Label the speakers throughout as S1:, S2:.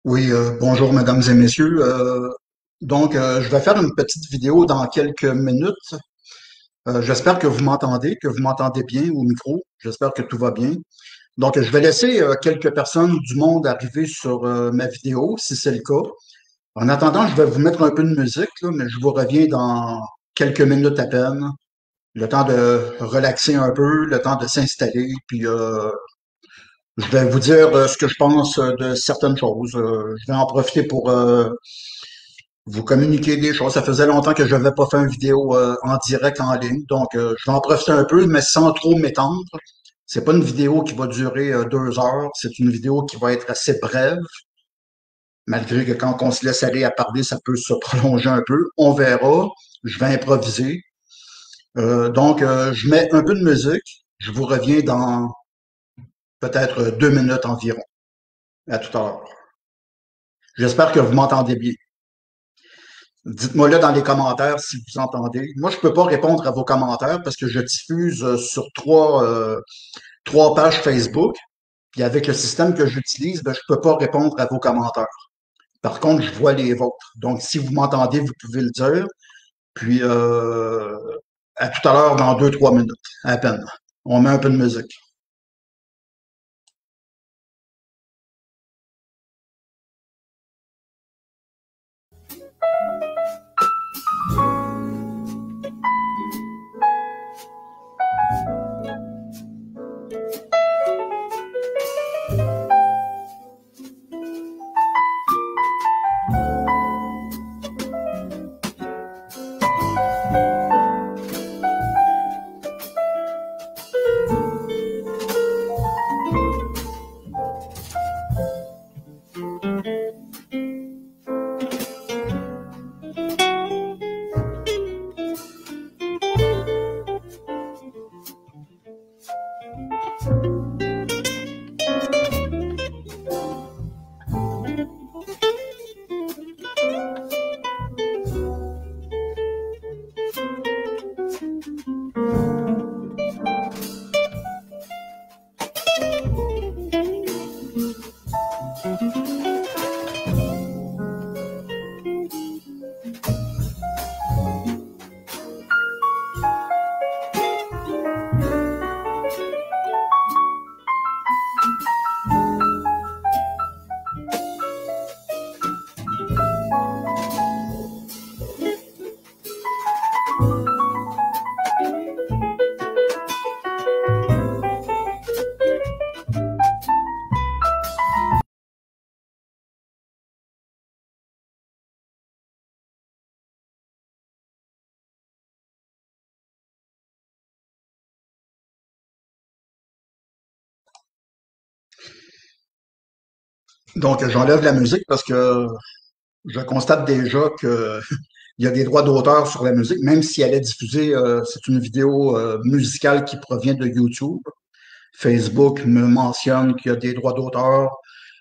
S1: Oui, bonjour mesdames et messieurs. Je vais faire une petite vidéo dans quelques minutes. J'espère que vous m'entendez bien au micro. J'espère que tout va bien. Donc, je vais laisser quelques personnes du monde arriver sur ma vidéo, si c'est le cas. En attendant, je vais vous mettre un peu de musique, là, mais je vous reviens dans quelques minutes à peine. Le temps de relaxer un peu, le temps de s'installer, puis je vais vous dire ce que je pense de certaines choses. Je vais en profiter pour vous communiquer des choses. Ça faisait longtemps que je n'avais pas fait une vidéo en direct en ligne, donc je vais en profiter un peu, mais sans trop m'étendre. C'est pas une vidéo qui va durer 2 heures. C'est une vidéo qui va être assez brève, malgré que quand on se laisse aller à parler, ça peut se prolonger un peu. On verra. Je vais improviser. Je mets un peu de musique. Je vous reviens dans peut-être 2 minutes environ. À tout à l'heure. J'espère que vous m'entendez bien. Dites-moi là dans les commentaires si vous entendez. Moi, je peux pas répondre à vos commentaires parce que je diffuse sur trois pages Facebook. Puis avec le système que j'utilise, ben, je peux pas répondre à vos commentaires. Par contre, je vois les vôtres. Donc, si vous m'entendez, vous pouvez le dire. Puis à tout à l'heure dans 2, 3 minutes, à peine. On met un peu de musique. Donc, j'enlève la musique parce que je constate déjà que il y a des droits d'auteur sur la musique, même si elle est diffusée, c'est une vidéo musicale qui provient de YouTube. Facebook me mentionne qu'il y a des droits d'auteur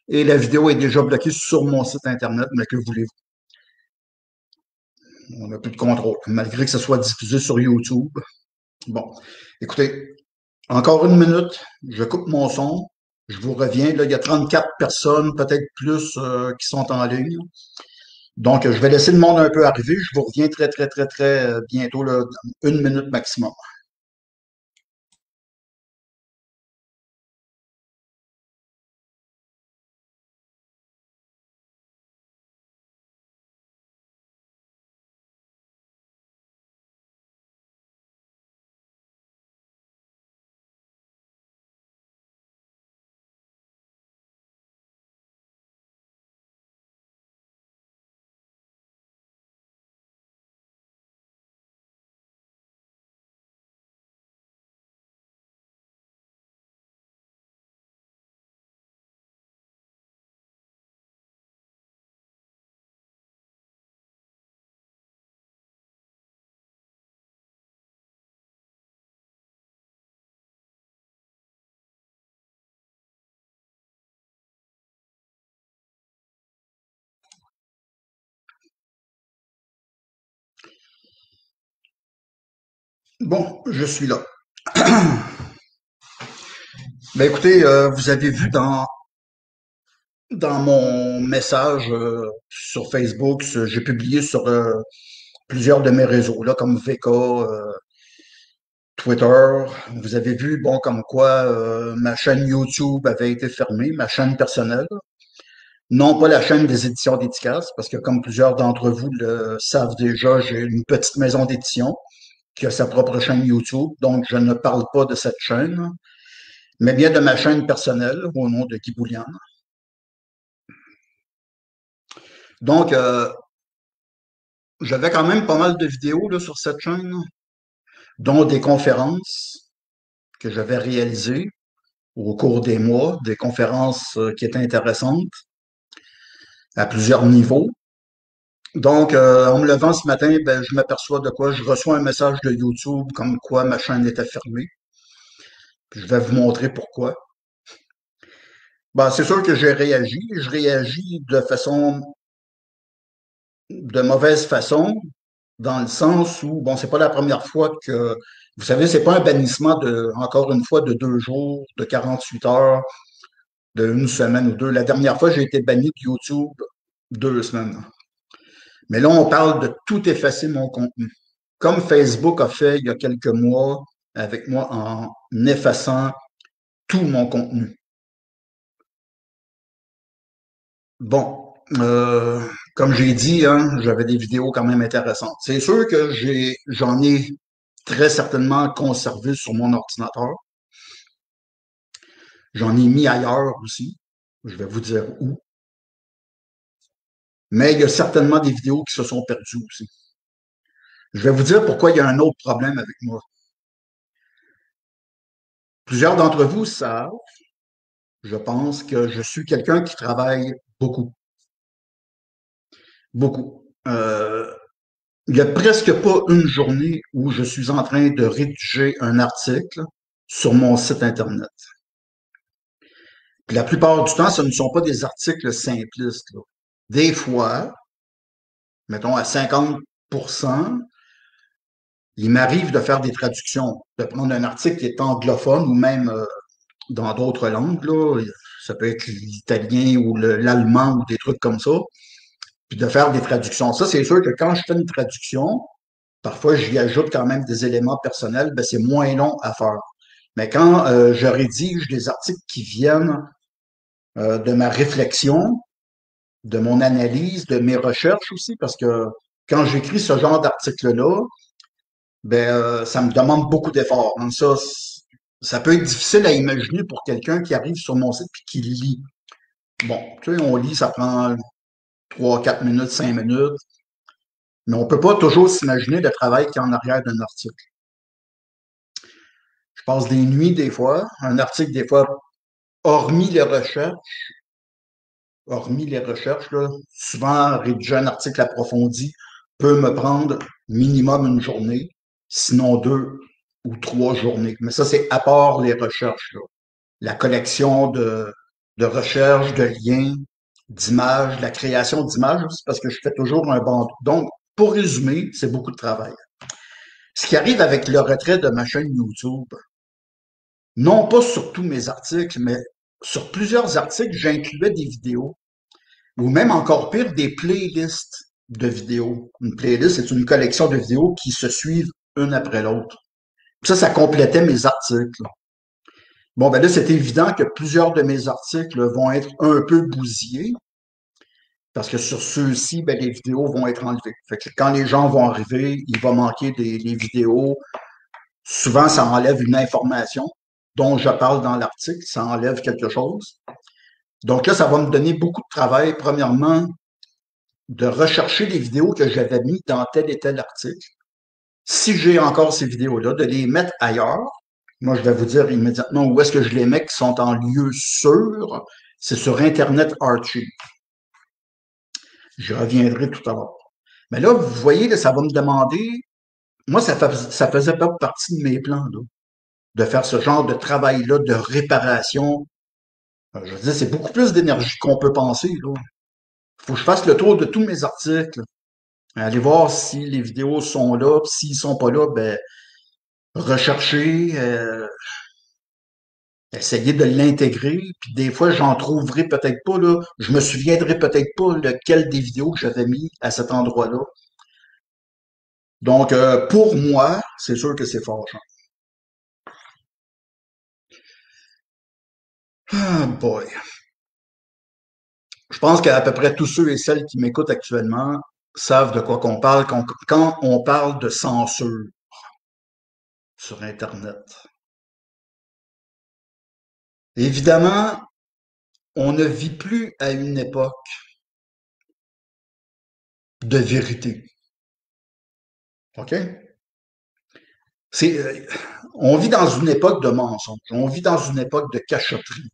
S1: et la vidéo est déjà bloquée sur mon site Internet, mais que voulez-vous? On n'a plus de contrôle, malgré que ce soit diffusé sur YouTube. Bon, écoutez, encore une minute, je coupe mon son, je vous reviens. Là, il y a 34 personnes, peut-être plus, qui sont en ligne. Donc, je vais laisser le monde un peu arriver. Je vous reviens très, très, très, très bientôt, là, dans une minute maximum. Bon, je suis là. Ben écoutez, vous avez vu dans mon message sur Facebook, j'ai publié sur plusieurs de mes réseaux, là, comme VK, Twitter. Vous avez vu, bon, comme quoi ma chaîne YouTube avait été fermée, ma chaîne personnelle. Non pas la chaîne des éditions d'Étiquettes, parce que comme plusieurs d'entre vous le savent déjà, j'ai une petite maison d'édition qui a sa propre chaîne YouTube, donc je ne parle pas de cette chaîne, mais bien de ma chaîne personnelle au nom de Guy Boulian. Donc, j'avais quand même pas mal de vidéos là, sur cette chaîne, dont des conférences que j'avais réalisées au cours des mois, des conférences qui étaient intéressantes à plusieurs niveaux. Donc, en me levant ce matin, ben, je m'aperçois de quoi? Je reçois un message de YouTube comme quoi ma chaîne était fermée. Puis je vais vous montrer pourquoi. Ben, c'est sûr que j'ai réagi. Je réagis de mauvaise façon, dans le sens où, bon, c'est pas la première fois que, vous savez, c'est pas un bannissement encore une fois, de 2 jours, de 48 heures, de une semaine ou deux. La dernière fois, j'ai été banni de YouTube 2 semaines. Mais là, on parle de tout effacer mon contenu. Comme Facebook a fait il y a quelques mois avec moi en effaçant tout mon contenu. Bon, comme j'ai dit, hein, j'avais des vidéos quand même intéressantes. C'est sûr que j'en ai très certainement conservé sur mon ordinateur. J'en ai mis ailleurs aussi. Je vais vous dire où. Mais il y a certainement des vidéos qui se sont perdues aussi. Je vais vous dire pourquoi il y a un autre problème avec moi. Plusieurs d'entre vous savent, je pense, que je suis quelqu'un qui travaille beaucoup. Beaucoup. Il n'y a presque pas une journée où je suis en train de rédiger un article sur mon site Internet. Puis la plupart du temps, ce ne sont pas des articles simplistes, là. Des fois, mettons à 50%, il m'arrive de faire des traductions, de prendre un article qui est anglophone ou même dans d'autres langues, là. Ça peut être l'italien ou l'allemand ou des trucs comme ça, puis de faire des traductions. Ça, c'est sûr que quand je fais une traduction, parfois j'y ajoute quand même des éléments personnels, ben c'est moins long à faire. Mais quand je rédige des articles qui viennent de ma réflexion, de mon analyse, de mes recherches aussi, parce que quand j'écris ce genre d'article-là, ben ça me demande beaucoup d'efforts. Donc ça peut être difficile à imaginer pour quelqu'un qui arrive sur mon site et qui lit. Bon, tu sais, on lit, ça prend 3, 4 minutes, 5 minutes, mais on peut pas toujours s'imaginer le travail qu'il y a en arrière d'un article. Je passe des nuits des fois, un article des fois, hormis les recherches, hormis les recherches, là, souvent rédiger un article approfondi peut me prendre minimum une journée, sinon 2 ou 3 journées. Mais ça, c'est à part les recherches, là. La collection de recherches, de liens, d'images, la création d'images, c'est parce que je fais toujours un bandeau. Donc, pour résumer, c'est beaucoup de travail. Ce qui arrive avec le retrait de ma chaîne YouTube, non pas sur tous mes articles, mais sur plusieurs articles, j'incluais des vidéos, ou même encore pire, des playlists de vidéos. Une playlist, c'est une collection de vidéos qui se suivent une après l'autre. Ça complétait mes articles. Bon, ben là, c'est évident que plusieurs de mes articles vont être un peu bousillés, parce que sur ceux-ci, ben, les vidéos vont être enlevées. Fait que quand les gens vont arriver, il va manquer des vidéos. Souvent, ça enlève une information dont je parle dans l'article, ça enlève quelque chose. Donc là, ça va me donner beaucoup de travail, premièrement, de rechercher les vidéos que j'avais mis dans tel et tel article. Si j'ai encore ces vidéos-là, de les mettre ailleurs. Moi, je vais vous dire immédiatement où est-ce que je les mets qui sont en lieu sûr. C'est sur Internet Archive. J'y reviendrai tout à l'heure. Mais là, vous voyez, là, ça va me demander, moi, ça faisait pas partie de mes plans, là, de faire ce genre de travail-là de réparation. Je veux dire, c'est beaucoup plus d'énergie qu'on peut penser, là. Faut que je fasse le tour de tous mes articles. Aller voir si les vidéos sont là, puis s'ils sont pas là, ben, rechercher, essayer de l'intégrer, puis des fois, j'en trouverai peut-être pas, là. Je me souviendrai peut-être pas lequel des vidéos que j'avais mis à cet endroit-là. Donc, pour moi, c'est sûr que c'est fâchant. Ah boy. Je pense qu'à peu près tous ceux et celles qui m'écoutent actuellement savent de quoi qu'on parle quand on parle de censure sur Internet. Évidemment, on ne vit plus à une époque de vérité. OK? C'est, on vit dans une époque de mensonges. On vit dans une époque de cachotterie.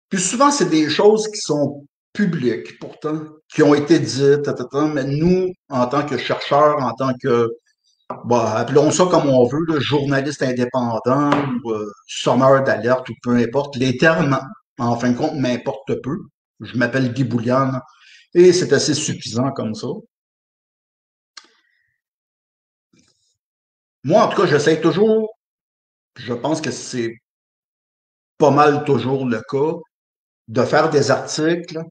S1: Puis souvent, c'est des choses qui sont publiques, pourtant, qui ont été dites, mais nous, en tant que chercheurs, en tant que, bah, appelons ça comme on veut, là, journaliste indépendant ou sonneur d'alerte ou peu importe, les termes, en fin de compte, m'importent peu. Je m'appelle Guy Bouliane et c'est assez suffisant comme ça. Moi, en tout cas, j'essaie toujours, je pense que c'est pas mal toujours le cas, de faire des articles.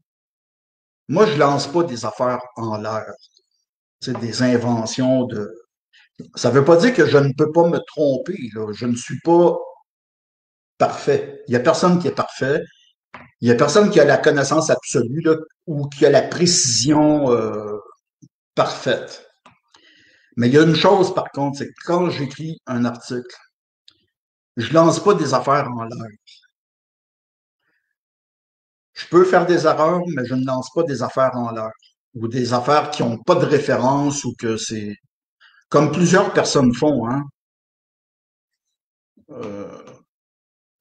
S1: Moi, je lance pas des affaires en l'air, tu sais, des inventions de. Ça veut pas dire que je ne peux pas me tromper, là. Je ne suis pas parfait. Il y a personne qui est parfait. Il y a personne qui a la connaissance absolue, là, ou qui a la précision parfaite. Mais il y a une chose, par contre, c'est que quand j'écris un article, je lance pas des affaires en l'air. Je peux faire des erreurs, mais je ne lance pas des affaires en l'air. Ou des affaires qui n'ont pas de référence ou que c'est comme plusieurs personnes font, hein. Euh,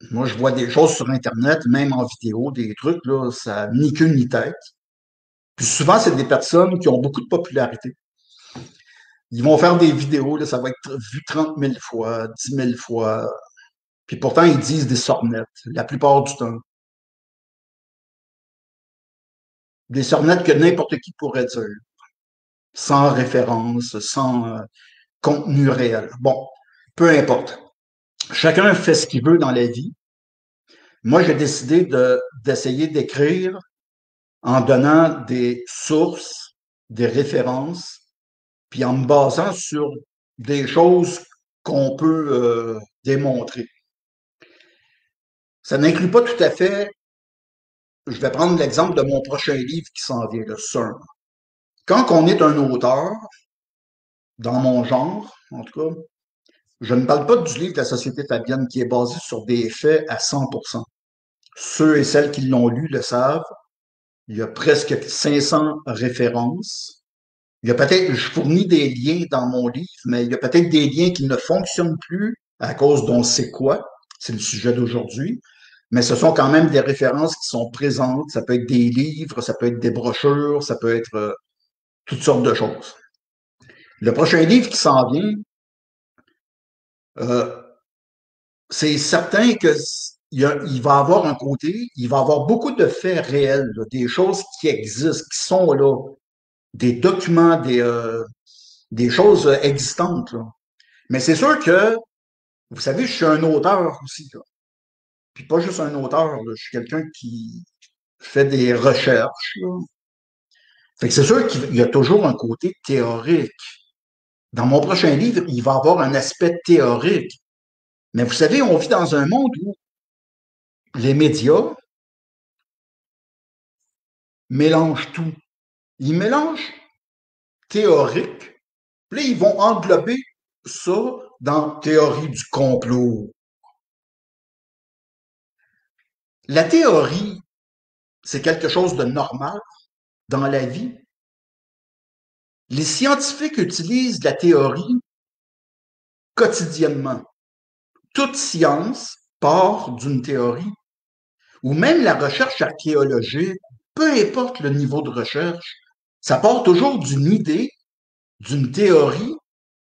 S1: Moi, je vois des choses sur Internet, même en vidéo, des trucs, là, ça n'a ni queue ni tête. Puis souvent, c'est des personnes qui ont beaucoup de popularité. Ils vont faire des vidéos, là, ça va être vu 30 000 fois, 10 000 fois. Puis pourtant, ils disent des sornettes, la plupart du temps. Des sornettes que n'importe qui pourrait dire, sans référence, sans contenu réel. Bon, peu importe. Chacun fait ce qu'il veut dans la vie. Moi, j'ai décidé d'essayer d'écrire en donnant des sources, des références, puis en me basant sur des choses qu'on peut démontrer. Ça n'inclut pas tout à fait, je vais prendre l'exemple de mon prochain livre qui s'en vient, le CERN. Quand on est un auteur, dans mon genre, en tout cas, je ne parle pas du livre de la Société Fabienne qui est basé sur des faits à 100%. Ceux et celles qui l'ont lu le savent. Il y a presque 500 références. Il y a peut-être, je fournis des liens dans mon livre, mais il y a peut-être des liens qui ne fonctionnent plus à cause d'on sait quoi. C'est le sujet d'aujourd'hui. mais ce sont quand même des références qui sont présentes. Ça peut être des livres, ça peut être des brochures, ça peut être toutes sortes de choses. Le prochain livre qui s'en vient, euh, c'est certain que il va avoir un côté, il va avoir beaucoup de faits réels, là, des choses qui existent, qui sont là, des documents, des choses existantes. Là. Mais c'est sûr que, vous savez, je suis un auteur aussi. Là. Puis pas juste un auteur, là, je suis quelqu'un qui fait des recherches. Là. Fait que c'est sûr qu'il y a toujours un côté théorique. Dans mon prochain livre, il va avoir un aspect théorique. Mais vous savez, on vit dans un monde où les médias mélangent tout. Ils mélangent théorique, puis là, ils vont englober ça dans théorie du complot. La théorie, c'est quelque chose de normal dans la vie. Les scientifiques utilisent la théorie quotidiennement. Toute science part d'une théorie, ou même la recherche archéologique, peu importe le niveau de recherche, ça part toujours d'une idée, d'une théorie,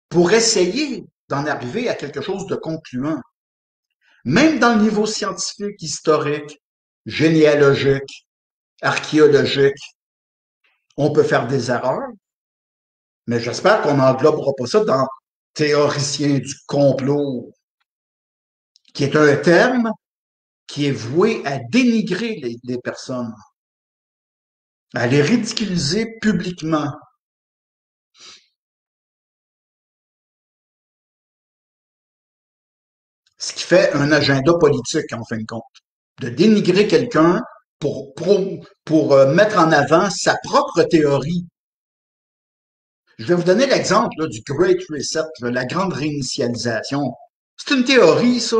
S1: pour essayer d'en arriver à quelque chose de concluant. Même dans le niveau scientifique, historique, généalogique, archéologique, on peut faire des erreurs, mais j'espère qu'on n'englobera pas ça dans théoricien du complot, qui est un terme qui est voué à dénigrer les personnes, à les ridiculiser publiquement. Ce qui fait un agenda politique, en fin de compte. De dénigrer quelqu'un pour mettre en avant sa propre théorie. Je vais vous donner l'exemple là, du Great Reset, là, la grande réinitialisation. C'est une théorie, ça.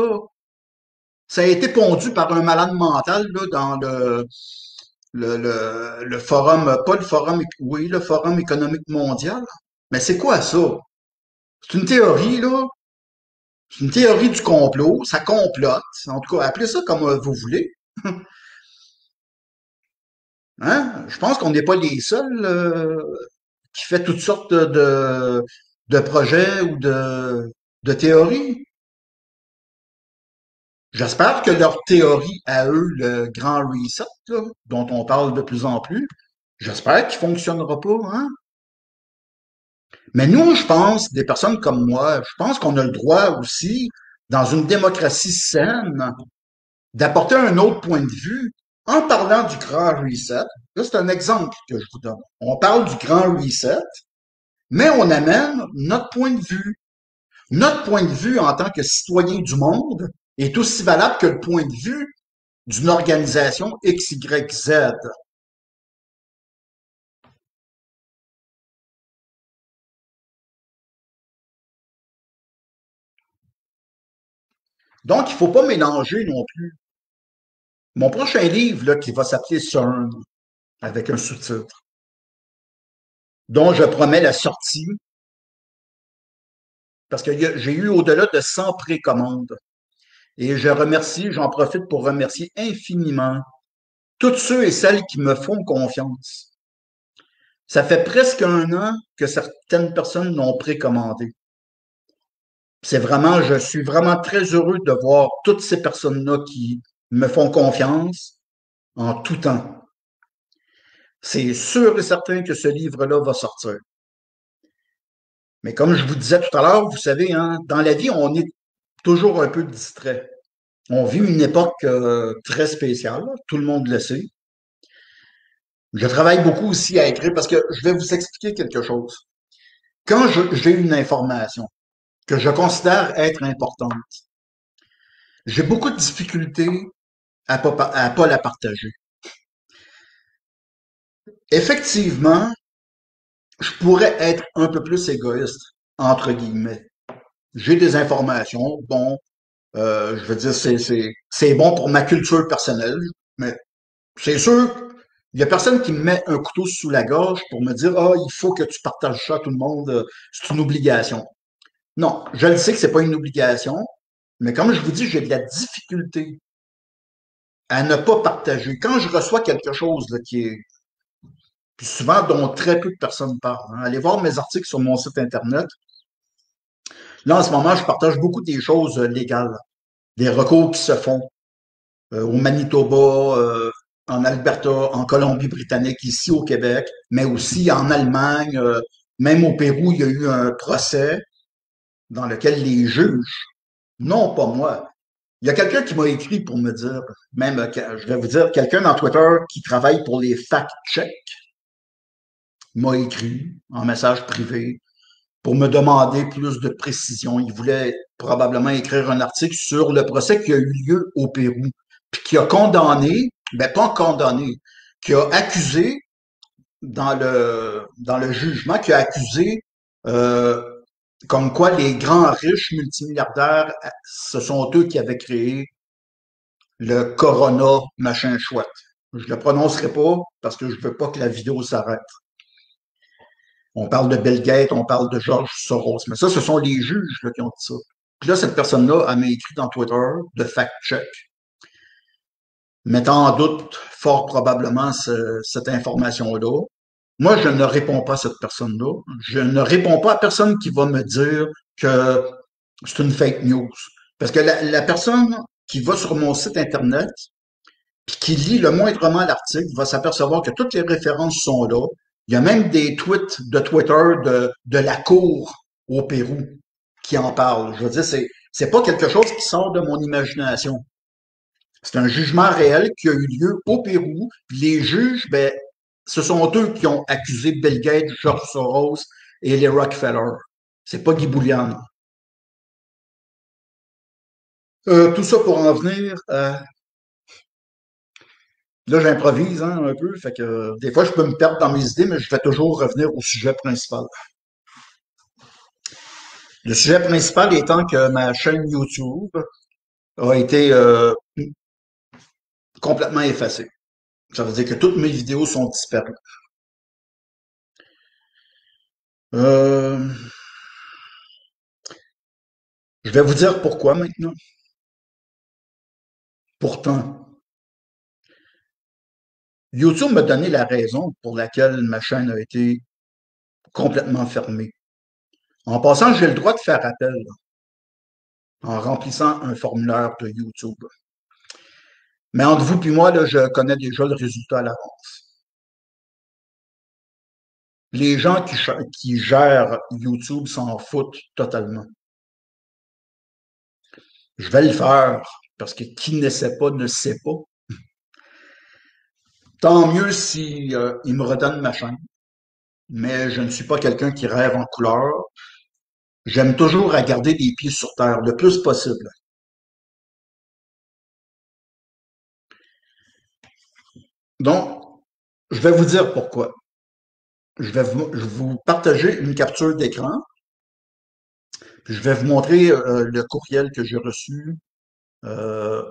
S1: Ça a été pondu par un malade mental là, dans le forum, pas le forum, oui, le forum économique mondial. Mais c'est quoi ça? C'est une théorie, là. C'est une théorie du complot. Ça complote. En tout cas, appelez ça comme vous voulez. Hein? Je pense qu'on n'est pas les seuls qui fait toutes sortes de projets ou de théories. J'espère que leur théorie à eux, le grand reset, là, dont on parle de plus en plus, j'espère qu'il fonctionnera pas, hein? Mais nous, je pense, des personnes comme moi, je pense qu'on a le droit aussi, dans une démocratie saine, d'apporter un autre point de vue en parlant du grand reset. Là, c'est un exemple que je vous donne. On parle du grand reset, mais on amène notre point de vue. Notre point de vue en tant que citoyen du monde est aussi valable que le point de vue d'une organisation XYZ. Donc, il ne faut pas mélanger non plus. Mon prochain livre, là, qui va s'appeler CERN, avec un sous-titre, dont je promets la sortie, parce que j'ai eu au-delà de 100 précommandes. Et j'en profite pour remercier infiniment tous ceux et celles qui me font confiance. Ça fait presque un an que certaines personnes l'ont précommandé. Je suis vraiment très heureux de voir toutes ces personnes-là qui me font confiance en tout temps. C'est sûr et certain que ce livre-là va sortir. Mais comme je vous disais tout à l'heure, vous savez, hein, dans la vie, on est toujours un peu distrait. On vit une époque très spéciale, tout le monde le sait. Je travaille beaucoup aussi à écrire parce que je vais vous expliquer quelque chose. Quand j'ai une information que je considère être importante, j'ai beaucoup de difficultés à pas la partager. Effectivement, je pourrais être un peu plus égoïste, entre guillemets. J'ai des informations, bon, je veux dire, c'est bon pour ma culture personnelle, mais c'est sûr, il y a personne qui me met un couteau sous la gorge pour me dire, ah, il faut que tu partages ça à tout le monde, c'est une obligation. Non, je le sais que c'est pas une obligation, mais comme je vous dis, j'ai de la difficulté à ne pas partager. Quand je reçois quelque chose là, qui est puis souvent dont très peu de personnes parlent, hein. Allez voir mes articles sur mon site Internet. Là, en ce moment, je partage beaucoup des choses légales, des recours qui se font au Manitoba, en Alberta, en Colombie-Britannique, ici au Québec, mais aussi en Allemagne, même au Pérou, il y a eu un procès dans lequel les juges, non pas moi, il y a quelqu'un qui m'a écrit pour me dire, même, je vais vous dire, quelqu'un dans Twitter qui travaille pour les fact-checks m'a écrit en message privé pour me demander plus de précision. Il voulait probablement écrire un article sur le procès qui a eu lieu au Pérou, puis qui a condamné, ben pas condamné, qui a accusé dans le jugement, qui a accusé euh, comme quoi les grands riches multimilliardaires, ce sont eux qui avaient créé le Corona machin chouette. Je le prononcerai pas parce que je veux pas que la vidéo s'arrête. On parle de Bill Gates, on parle de George Soros, mais ça, ce sont les juges là, qui ont dit ça. Puis là, cette personne-là, elle m'a écrit dans Twitter de fact-check, mettant en doute fort probablement cette information-là. Moi, je ne réponds pas à cette personne-là. Je ne réponds pas à personne qui va me dire que c'est une fake news. Parce que la personne qui va sur mon site Internet puis qui lit le moindrement l'article va s'apercevoir que toutes les références sont là. Il y a même des tweets de Twitter de la Cour au Pérou qui en parlent. Je veux dire, c'est pas quelque chose qui sort de mon imagination. C'est un jugement réel qui a eu lieu au Pérou. Puis les juges, ben, ce sont eux qui ont accusé Bill Gates, George Soros et les Rockefeller. C'est pas Guy Boulian. Tout ça pour en venir à... Là, j'improvise hein, un peu, fait que des fois, je peux me perdre dans mes idées, mais je vais toujours revenir au sujet principal. Le sujet principal étant que ma chaîne YouTube a été complètement effacée. Ça veut dire que toutes mes vidéos sont disparues. Euh, je vais vous dire pourquoi maintenant. Pourtant, YouTube m'a donné la raison pour laquelle ma chaîne a été complètement fermée. En passant, j'ai le droit de faire appel là, en remplissant un formulaire de YouTube. Mais entre vous et moi, là, je connais déjà le résultat à l'avance. Les gens qui gèrent YouTube s'en foutent totalement. Je vais le faire parce que qui ne sait pas ne sait pas. Tant mieux si ils me redonnent ma chaîne. Mais je ne suis pas quelqu'un qui rêve en couleur. J'aime toujours à garder les pieds sur terre le plus possible. Donc, je vais vous dire pourquoi. Je vais vous partager une capture d'écran, puis je vais vous montrer le courriel que j'ai reçu euh,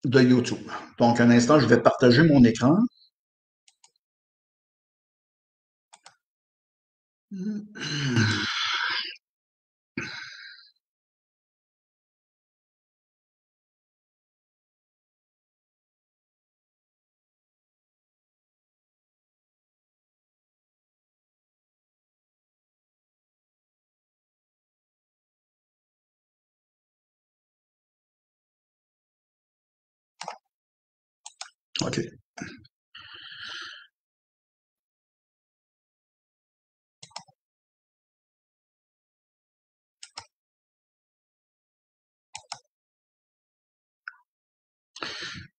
S1: de YouTube. Donc, un instant, je vais partager mon écran. OK.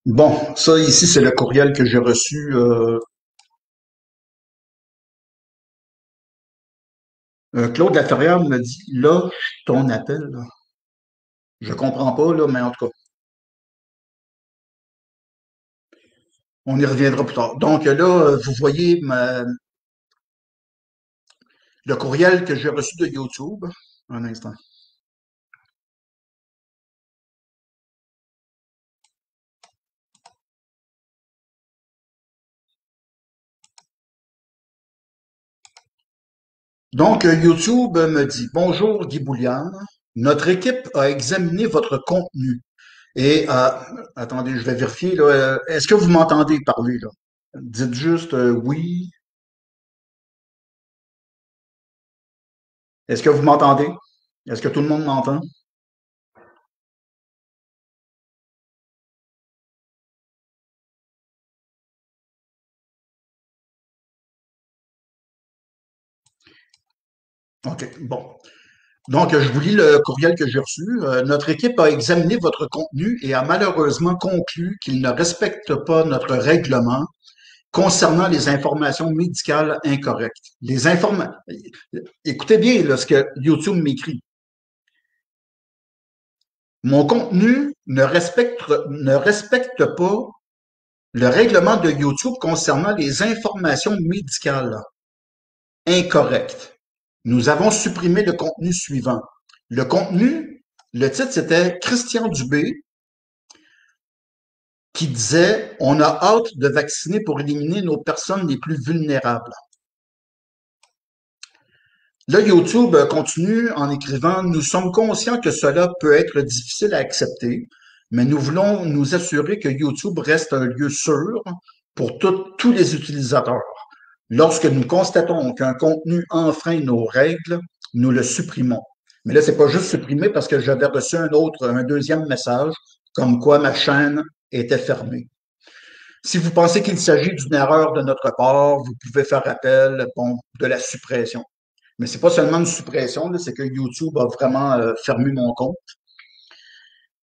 S1: Bon, ça ici, c'est le courriel que j'ai reçu. Claude Laferrière me dit, là, ton appel, là. Je comprends pas, là, mais en tout cas, on y reviendra plus tard. Donc là, vous voyez le courriel que j'ai reçu de YouTube. Un instant. Donc, YouTube me dit, bonjour Guy Bouliane, notre équipe a examiné votre contenu Et attendez, je vais vérifier là. Est-ce que vous m'entendez parler là? Dites juste oui. Est-ce que vous m'entendez? Est-ce que tout le monde m'entend? OK, bon. Donc, je vous lis le courriel que j'ai reçu. Notre équipe a examiné votre contenu et a malheureusement conclu qu'il ne respecte pas notre règlement concernant les informations médicales incorrectes. Les informations. Écoutez bien là, ce que YouTube m'écrit. Mon contenu ne respecte pas le règlement de YouTube concernant les informations médicales incorrectes. Nous avons supprimé le contenu suivant. Le contenu, le titre, c'était Christian Dubé qui disait on a hâte de vacciner pour éliminer nos personnes les plus vulnérables. Là, YouTube continue en écrivant nous sommes conscients que cela peut être difficile à accepter, mais nous voulons nous assurer que YouTube reste un lieu sûr pour tous les utilisateurs. Lorsque nous constatons qu'un contenu enfreint nos règles, nous le supprimons. Mais là, c'est pas juste supprimer parce que j'avais reçu un deuxième message, comme quoi ma chaîne était fermée. Si vous pensez qu'il s'agit d'une erreur de notre part, vous pouvez faire appel, bon, de la suppression. Mais c'est pas seulement une suppression, c'est que YouTube a vraiment fermé mon compte.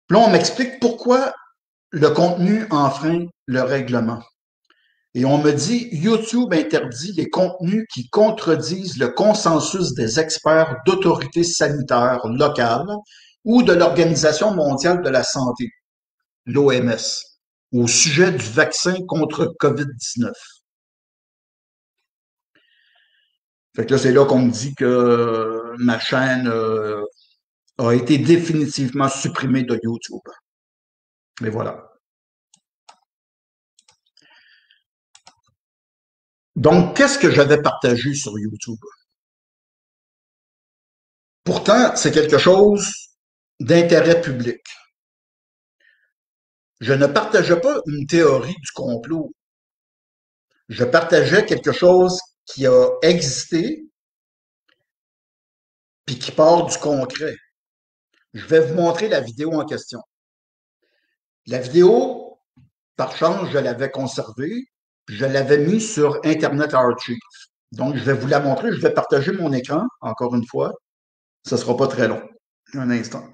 S1: Puis là, on m'explique pourquoi le contenu enfreint le règlement. Et on me dit, YouTube interdit les contenus qui contredisent le consensus des experts d'autorités sanitaires locales ou de l'Organisation mondiale de la santé, l'OMS, au sujet du vaccin contre COVID-19. Fait que là, c'est là qu'on me dit que ma chaîne a été définitivement supprimée de YouTube. Mais voilà. Donc, qu'est-ce que j'avais partagé sur YouTube? Pourtant, c'est quelque chose d'intérêt public. Je ne partageais pas une théorie du complot. Je partageais quelque chose qui a existé puis qui part du concret. Je vais vous montrer la vidéo en question. La vidéo, par chance, je l'avais conservée, puis je l'avais mis sur Internet Archive. Donc, je vais vous la montrer. Je vais partager mon écran, encore une fois. Ce ne sera pas très long. Un instant.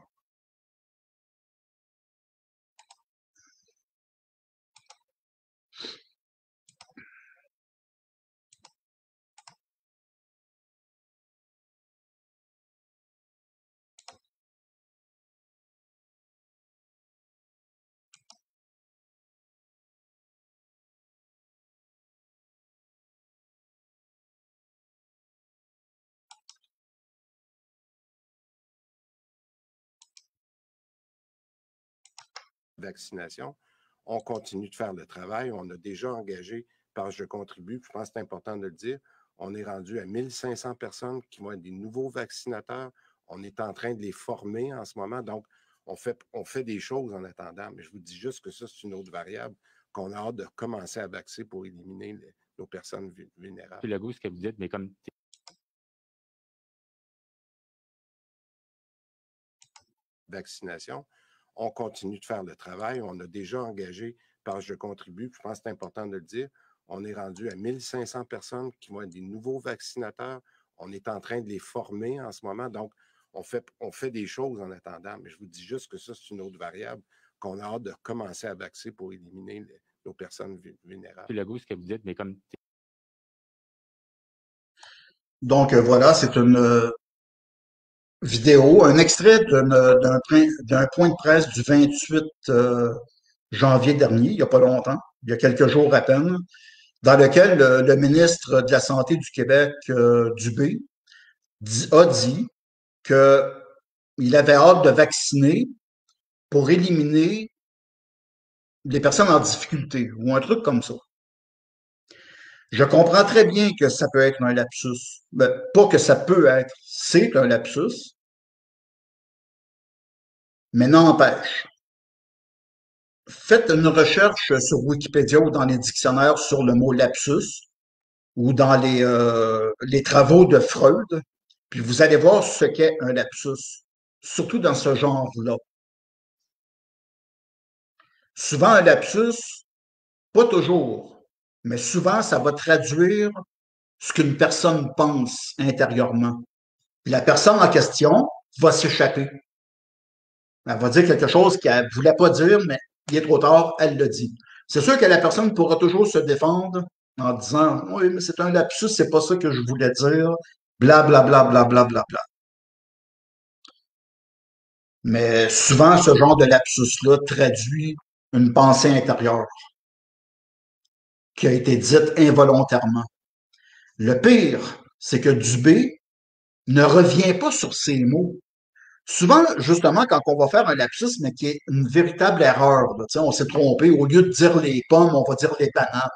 S2: Vaccination. On continue de faire le travail. On a déjà engagé par Je contribue. Je pense que c'est important de le dire. On est rendu à 1500 personnes qui vont être des nouveaux vaccinateurs. On est en train de les former en ce moment. Donc, on fait des choses en attendant. Mais je vous dis juste que ça, c'est une autre variable qu'on a hâte de commencer à vacciner pour éliminer nos personnes vulnérables.
S3: Puis le goût, ce que vous dites, mais comme
S2: vaccination. On continue de faire le travail. On a déjà engagé par Je contribue. Je pense que c'est important de le dire. On est rendu à 1500 personnes qui vont être des nouveaux vaccinateurs. On est en train de les former en ce moment. Donc, on fait des choses en attendant. Mais je vous dis juste que ça, c'est une autre variable qu'on a hâte de commencer à vacciner pour éliminer nos personnes vulnérables.
S3: puis le goût, ce que vous dites, mais comme
S1: Donc, voilà, c'est une vidéo, un extrait d'un point de presse du 28 janvier dernier, il n'y a pas longtemps, il y a quelques jours à peine, dans lequel le ministre de la Santé du Québec, Dubé, a dit qu'il avait hâte de vacciner pour éliminer les personnes en difficulté ou un truc comme ça. Je comprends très bien que ça peut être un lapsus. Ben, pas que ça peut être, c'est un lapsus, mais n'empêche. faites une recherche sur Wikipédia ou dans les dictionnaires sur le mot lapsus ou dans les travaux de Freud, puis vous allez voir ce qu'est un lapsus, surtout dans ce genre-là. Souvent, un lapsus, pas toujours, mais souvent, ça va traduire ce qu'une personne pense intérieurement. Puis la personne en question va s'échapper. Elle va dire quelque chose qu'elle ne voulait pas dire, mais il est trop tard, elle le dit. C'est sûr que la personne pourra toujours se défendre en disant oui, mais c'est un lapsus, c'est pas ça que je voulais dire, bla bla bla bla bla bla bla. Mais souvent, ce genre de lapsus-là traduit une pensée intérieure qui a été dite involontairement. Le pire, c'est que Dubé ne revient pas sur ces mots. Souvent, justement, quand on va faire un lapsus, mais qui est une véritable erreur, là, on s'est trompé, au lieu de dire les pommes, on va dire les bananes.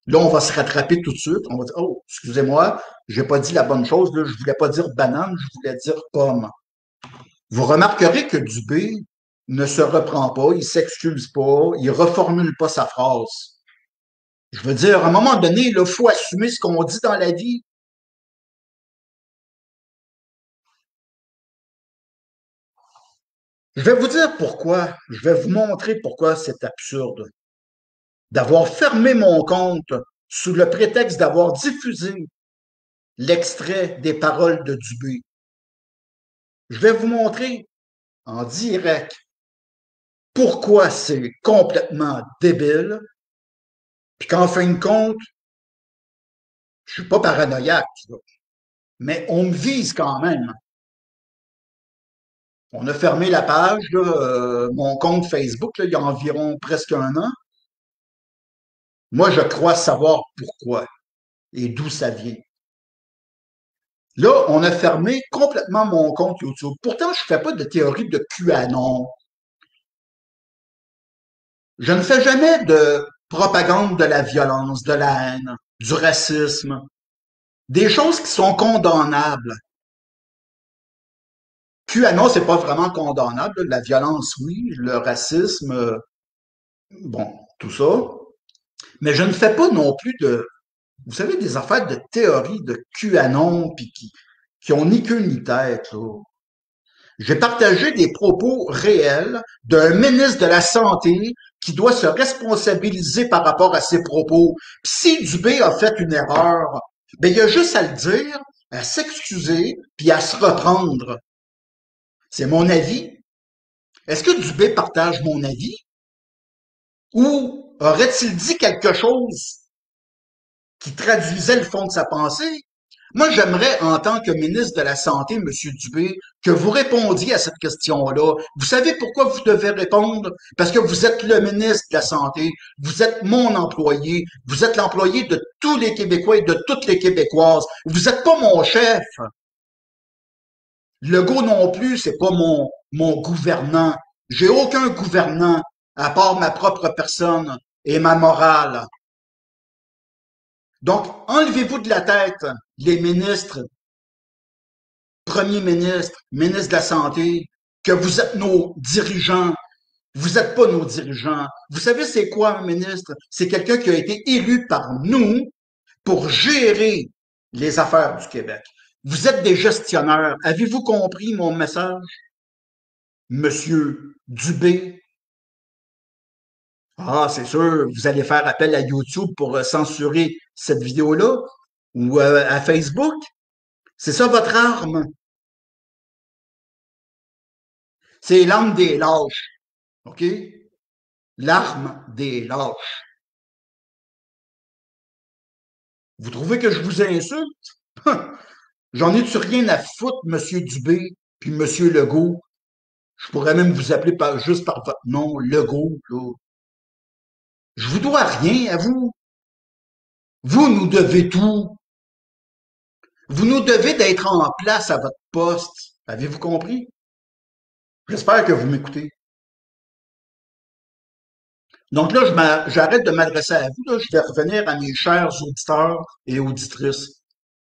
S1: Là, on va se rattraper tout de suite. On va dire, oh, excusez-moi, j'ai pas dit la bonne chose, là, je voulais pas dire banane, je voulais dire pomme. Vous remarquerez que Dubé ne se reprend pas, il s'excuse pas, il reformule pas sa phrase. Je veux dire, à un moment donné, il faut assumer ce qu'on dit dans la vie. Je vais vous dire pourquoi, je vais vous montrer pourquoi c'est absurde d'avoir fermé mon compte sous le prétexte d'avoir diffusé l'extrait des paroles de Dubé. Je vais vous montrer en direct pourquoi c'est complètement débile, puis qu'en fin de compte, je suis pas paranoïaque, là, mais on me vise quand même. On a fermé la page, là, mon compte Facebook, là, il y a environ presque un an. Moi, je crois savoir pourquoi et d'où ça vient. Là, on a fermé complètement mon compte YouTube. Pourtant, je ne fais pas de théorie de QAnon. Je ne fais jamais de propagande de la violence, de la haine, du racisme, des choses qui sont condamnables. QAnon, c'est pas vraiment condamnable. La violence, oui, le racisme, bon, tout ça. Mais je ne fais pas non plus de, vous savez, des affaires de théorie de QAnon, puis qui ont ni queue ni tête, là. J'ai partagé des propos réels d'un ministre de la Santé qui doit se responsabiliser par rapport à ses propos. Puis si Dubé a fait une erreur, ben il y a juste à le dire, à s'excuser, puis à se reprendre. C'est mon avis. Est-ce que Dubé partage mon avis? Ou aurait-il dit quelque chose qui traduisait le fond de sa pensée? Moi, j'aimerais, en tant que ministre de la Santé, M. Dubé, que vous répondiez à cette question-là. Vous savez pourquoi vous devez répondre? Parce que vous êtes le ministre de la Santé, vous êtes mon employé, vous êtes l'employé de tous les Québécois et de toutes les Québécoises. Vous n'êtes pas mon chef. Legault non plus, c'est pas mon gouvernant. J'ai aucun gouvernant à part ma propre personne et ma morale. Donc, enlevez-vous de la tête les ministres, premiers ministres, ministres de la Santé, que vous êtes nos dirigeants. Vous n'êtes pas nos dirigeants. Vous savez, c'est quoi un ministre? C'est quelqu'un qui a été élu par nous pour gérer les affaires du Québec. Vous êtes des gestionnaires. Avez-vous compris mon message? Monsieur Dubé? Ah, c'est sûr, vous allez faire appel à YouTube pour censurer cette vidéo-là ou à Facebook. C'est ça votre arme. C'est l'arme des lâches. OK? L'arme des lâches. Vous trouvez que je vous insulte? J'en ai-tu rien à foutre, Monsieur Dubé, puis Monsieur Legault? Je pourrais même vous appeler juste par votre nom, Legault, là. Je vous dois rien à vous. Vous nous devez tout. Vous nous devez d'être en place à votre poste. Avez-vous compris? J'espère que vous m'écoutez. Donc là, j'arrête de m'adresser à vous. Là, je vais revenir à mes chers auditeurs et auditrices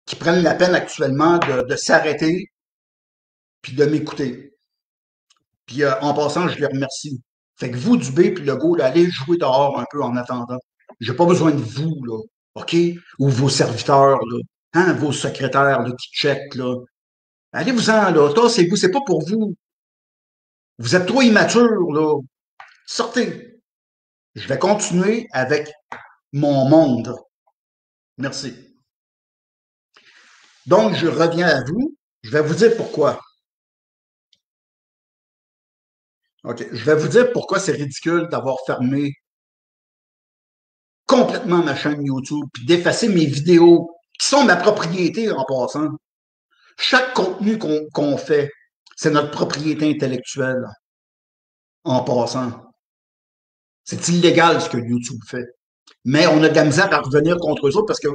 S1: qui prennent la peine actuellement de s'arrêter puis de m'écouter. Puis en passant, je les remercie. Fait que vous, Dubé puis Legault, là, allez jouer dehors un peu en attendant. J'ai pas besoin de vous, là, OK? Ou vos serviteurs, là, hein, vos secrétaires, là, qui checkent, là. Allez-vous-en, là, tassez-vous, c'est pas pour vous. Vous êtes trop immatures, là. Sortez. Je vais continuer avec mon monde. Merci. Donc, je reviens à vous. Je vais vous dire pourquoi. OK. Je vais vous dire pourquoi c'est ridicule d'avoir fermé complètement ma chaîne YouTube puis d'effacer mes vidéos qui sont ma propriété en passant. Chaque contenu qu'on fait, c'est notre propriété intellectuelle en passant. C'est illégal ce que YouTube fait. Mais on a de la misère à revenir contre eux autres parce que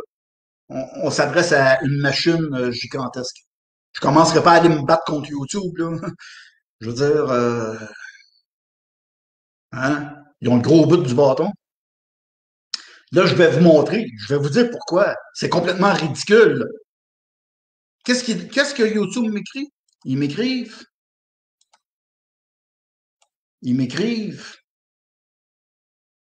S1: on s'adresse à une machine gigantesque. Je commencerai pas à aller me battre contre YouTube, là. Je veux dire, hein? Ils ont le gros bout du bâton. Là, je vais vous montrer. Je vais vous dire pourquoi. C'est complètement ridicule. Qu'est-ce que YouTube m'écrit? Ils m'écrivent. Ils m'écrivent.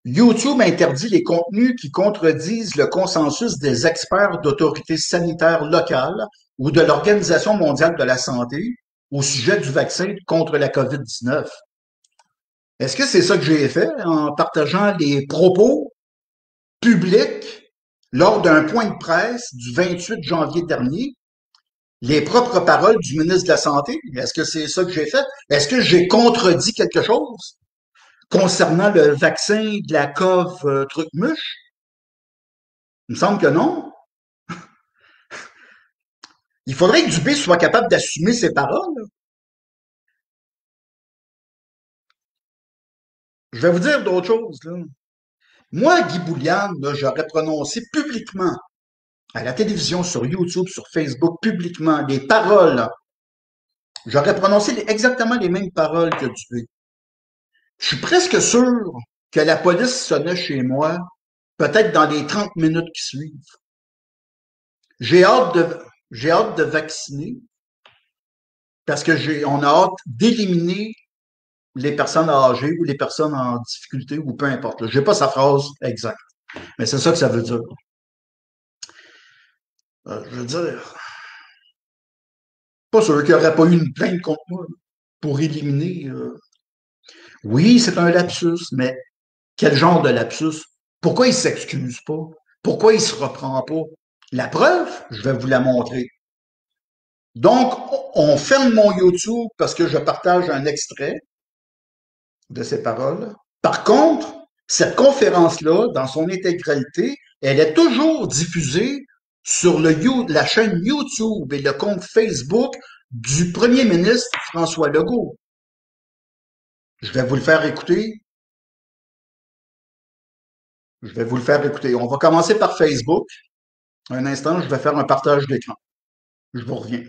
S1: YouTube interdit les contenus qui contredisent le consensus des experts d'autorités sanitaires locales ou de l'Organisation mondiale de la santé au sujet du vaccin contre la COVID-19. Est-ce que c'est ça que j'ai fait en partageant les propos publics lors d'un point de presse du 28 janvier dernier? Les propres paroles du ministre de la Santé? Est-ce que c'est ça que j'ai fait? Est-ce que j'ai contredit quelque chose concernant le vaccin de la COV truc-muche? Il me semble que non. Il faudrait que Dubé soit capable d'assumer ses paroles. Je vais vous dire d'autres choses, là. Moi, Guy Bouliane, j'aurais prononcé publiquement, à la télévision, sur YouTube, sur Facebook, publiquement, les paroles. J'aurais prononcé exactement les mêmes paroles que Dubé. Je suis presque sûr que la police sonnait chez moi, peut-être dans les 30 minutes qui suivent. J'ai hâte de vacciner parce que on a hâte d'éliminer les personnes âgées ou les personnes en difficulté ou peu importe. J'ai pas sa phrase exacte, mais c'est ça que ça veut dire. Je veux dire, pas sûr qu'il n'y aurait pas eu une plainte contre moi pour éliminer. Oui, c'est un lapsus, mais quel genre de lapsus? Pourquoi il s'excuse pas? Pourquoi il se reprend pas? La preuve, je vais vous la montrer. Donc, on ferme mon YouTube parce que je partage un extrait de ces paroles. Par contre, cette conférence-là, dans son intégralité, elle est toujours diffusée sur la chaîne YouTube et le compte Facebook du premier ministre François Legault. Je vais vous le faire écouter. Je vais vous le faire écouter. On va commencer par Facebook. Un instant, je vais faire un partage d'écran. Je vous reviens.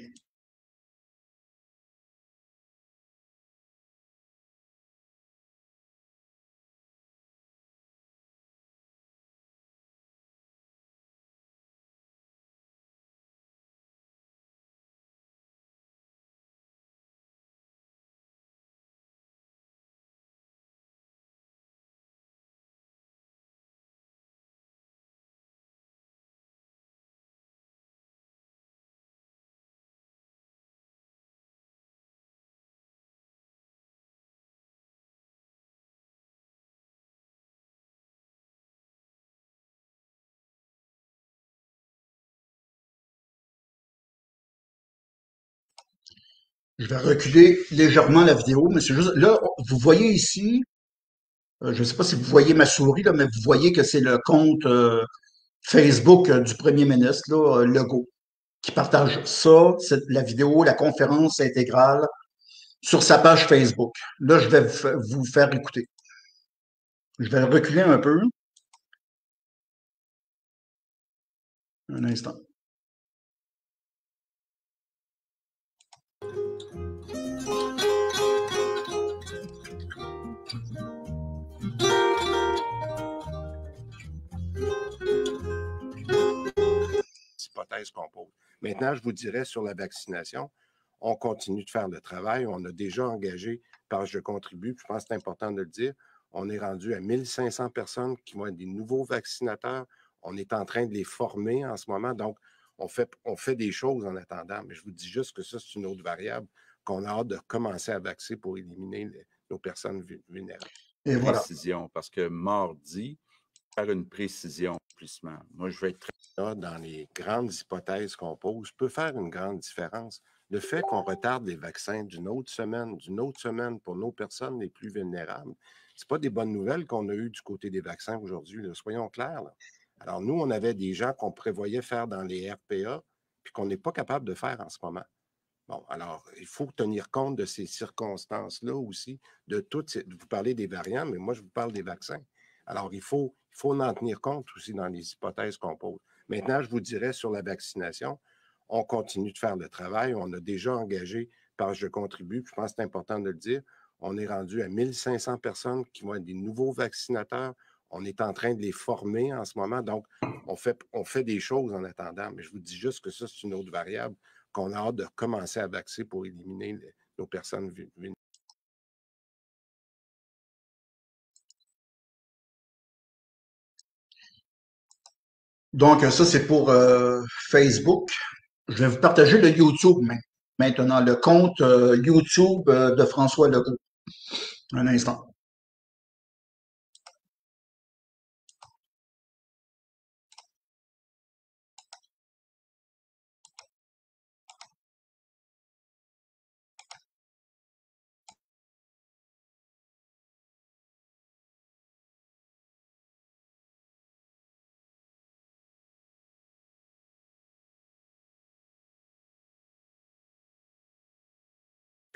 S1: Je vais reculer légèrement la vidéo, mais c'est juste, là, vous voyez ici, je ne sais pas si vous voyez ma souris, là, mais vous voyez que c'est le compte Facebook du premier ministre, là, Legault, qui partage ça, la vidéo, la conférence intégrale, sur sa page Facebook. Là, je vais vous faire écouter. Je vais reculer un peu. Un instant.
S2: Hypothèse qu'on pose. Maintenant, je vous dirais sur la vaccination, on continue de faire le travail. On a déjà engagé, par Je contribue, je pense que c'est important de le dire, on est rendu à 1500 personnes qui vont être des nouveaux vaccinateurs. On est en train de les former en ce moment. Donc, on fait des choses en attendant. Mais je vous dis juste que ça, c'est une autre variable qu'on a hâte de commencer à vacciner pour éliminer nos personnes vulnérables.
S1: Et voilà.
S4: Précision, parce que mardi, faire une précision, plissement. Moi, je vais être
S2: là, dans les grandes hypothèses qu'on pose, peut faire une grande différence. Le fait qu'on retarde les vaccins d'une autre semaine pour nos personnes les plus vulnérables, ce pas des bonnes nouvelles qu'on a eues du côté des vaccins aujourd'hui, soyons clairs. Là. Alors, nous, on avait des gens qu'on prévoyait faire dans les RPA, puis qu'on n'est pas capable de faire en ce moment. Bon, alors, il faut tenir compte de ces circonstances-là aussi, de toutes ces... Vous parlez des variants, mais moi, je vous parle des vaccins. Alors, il faut en tenir compte aussi dans les hypothèses qu'on pose. Maintenant, je vous dirais sur la vaccination, on continue de faire le travail. On a déjà engagé, par Je contribue, je pense que c'est important de le dire, on est rendu à 1500 personnes qui vont être des nouveaux vaccinateurs. On est en train de les former en ce moment. Donc, on fait des choses en attendant. Mais je vous dis juste que ça, c'est une autre variable qu'on a hâte de commencer à vacciner pour éliminer nos personnes vulnérables.
S1: Donc, ça, c'est pour Facebook. Je vais vous partager le YouTube maintenant, le compte YouTube de François Legault. Un instant.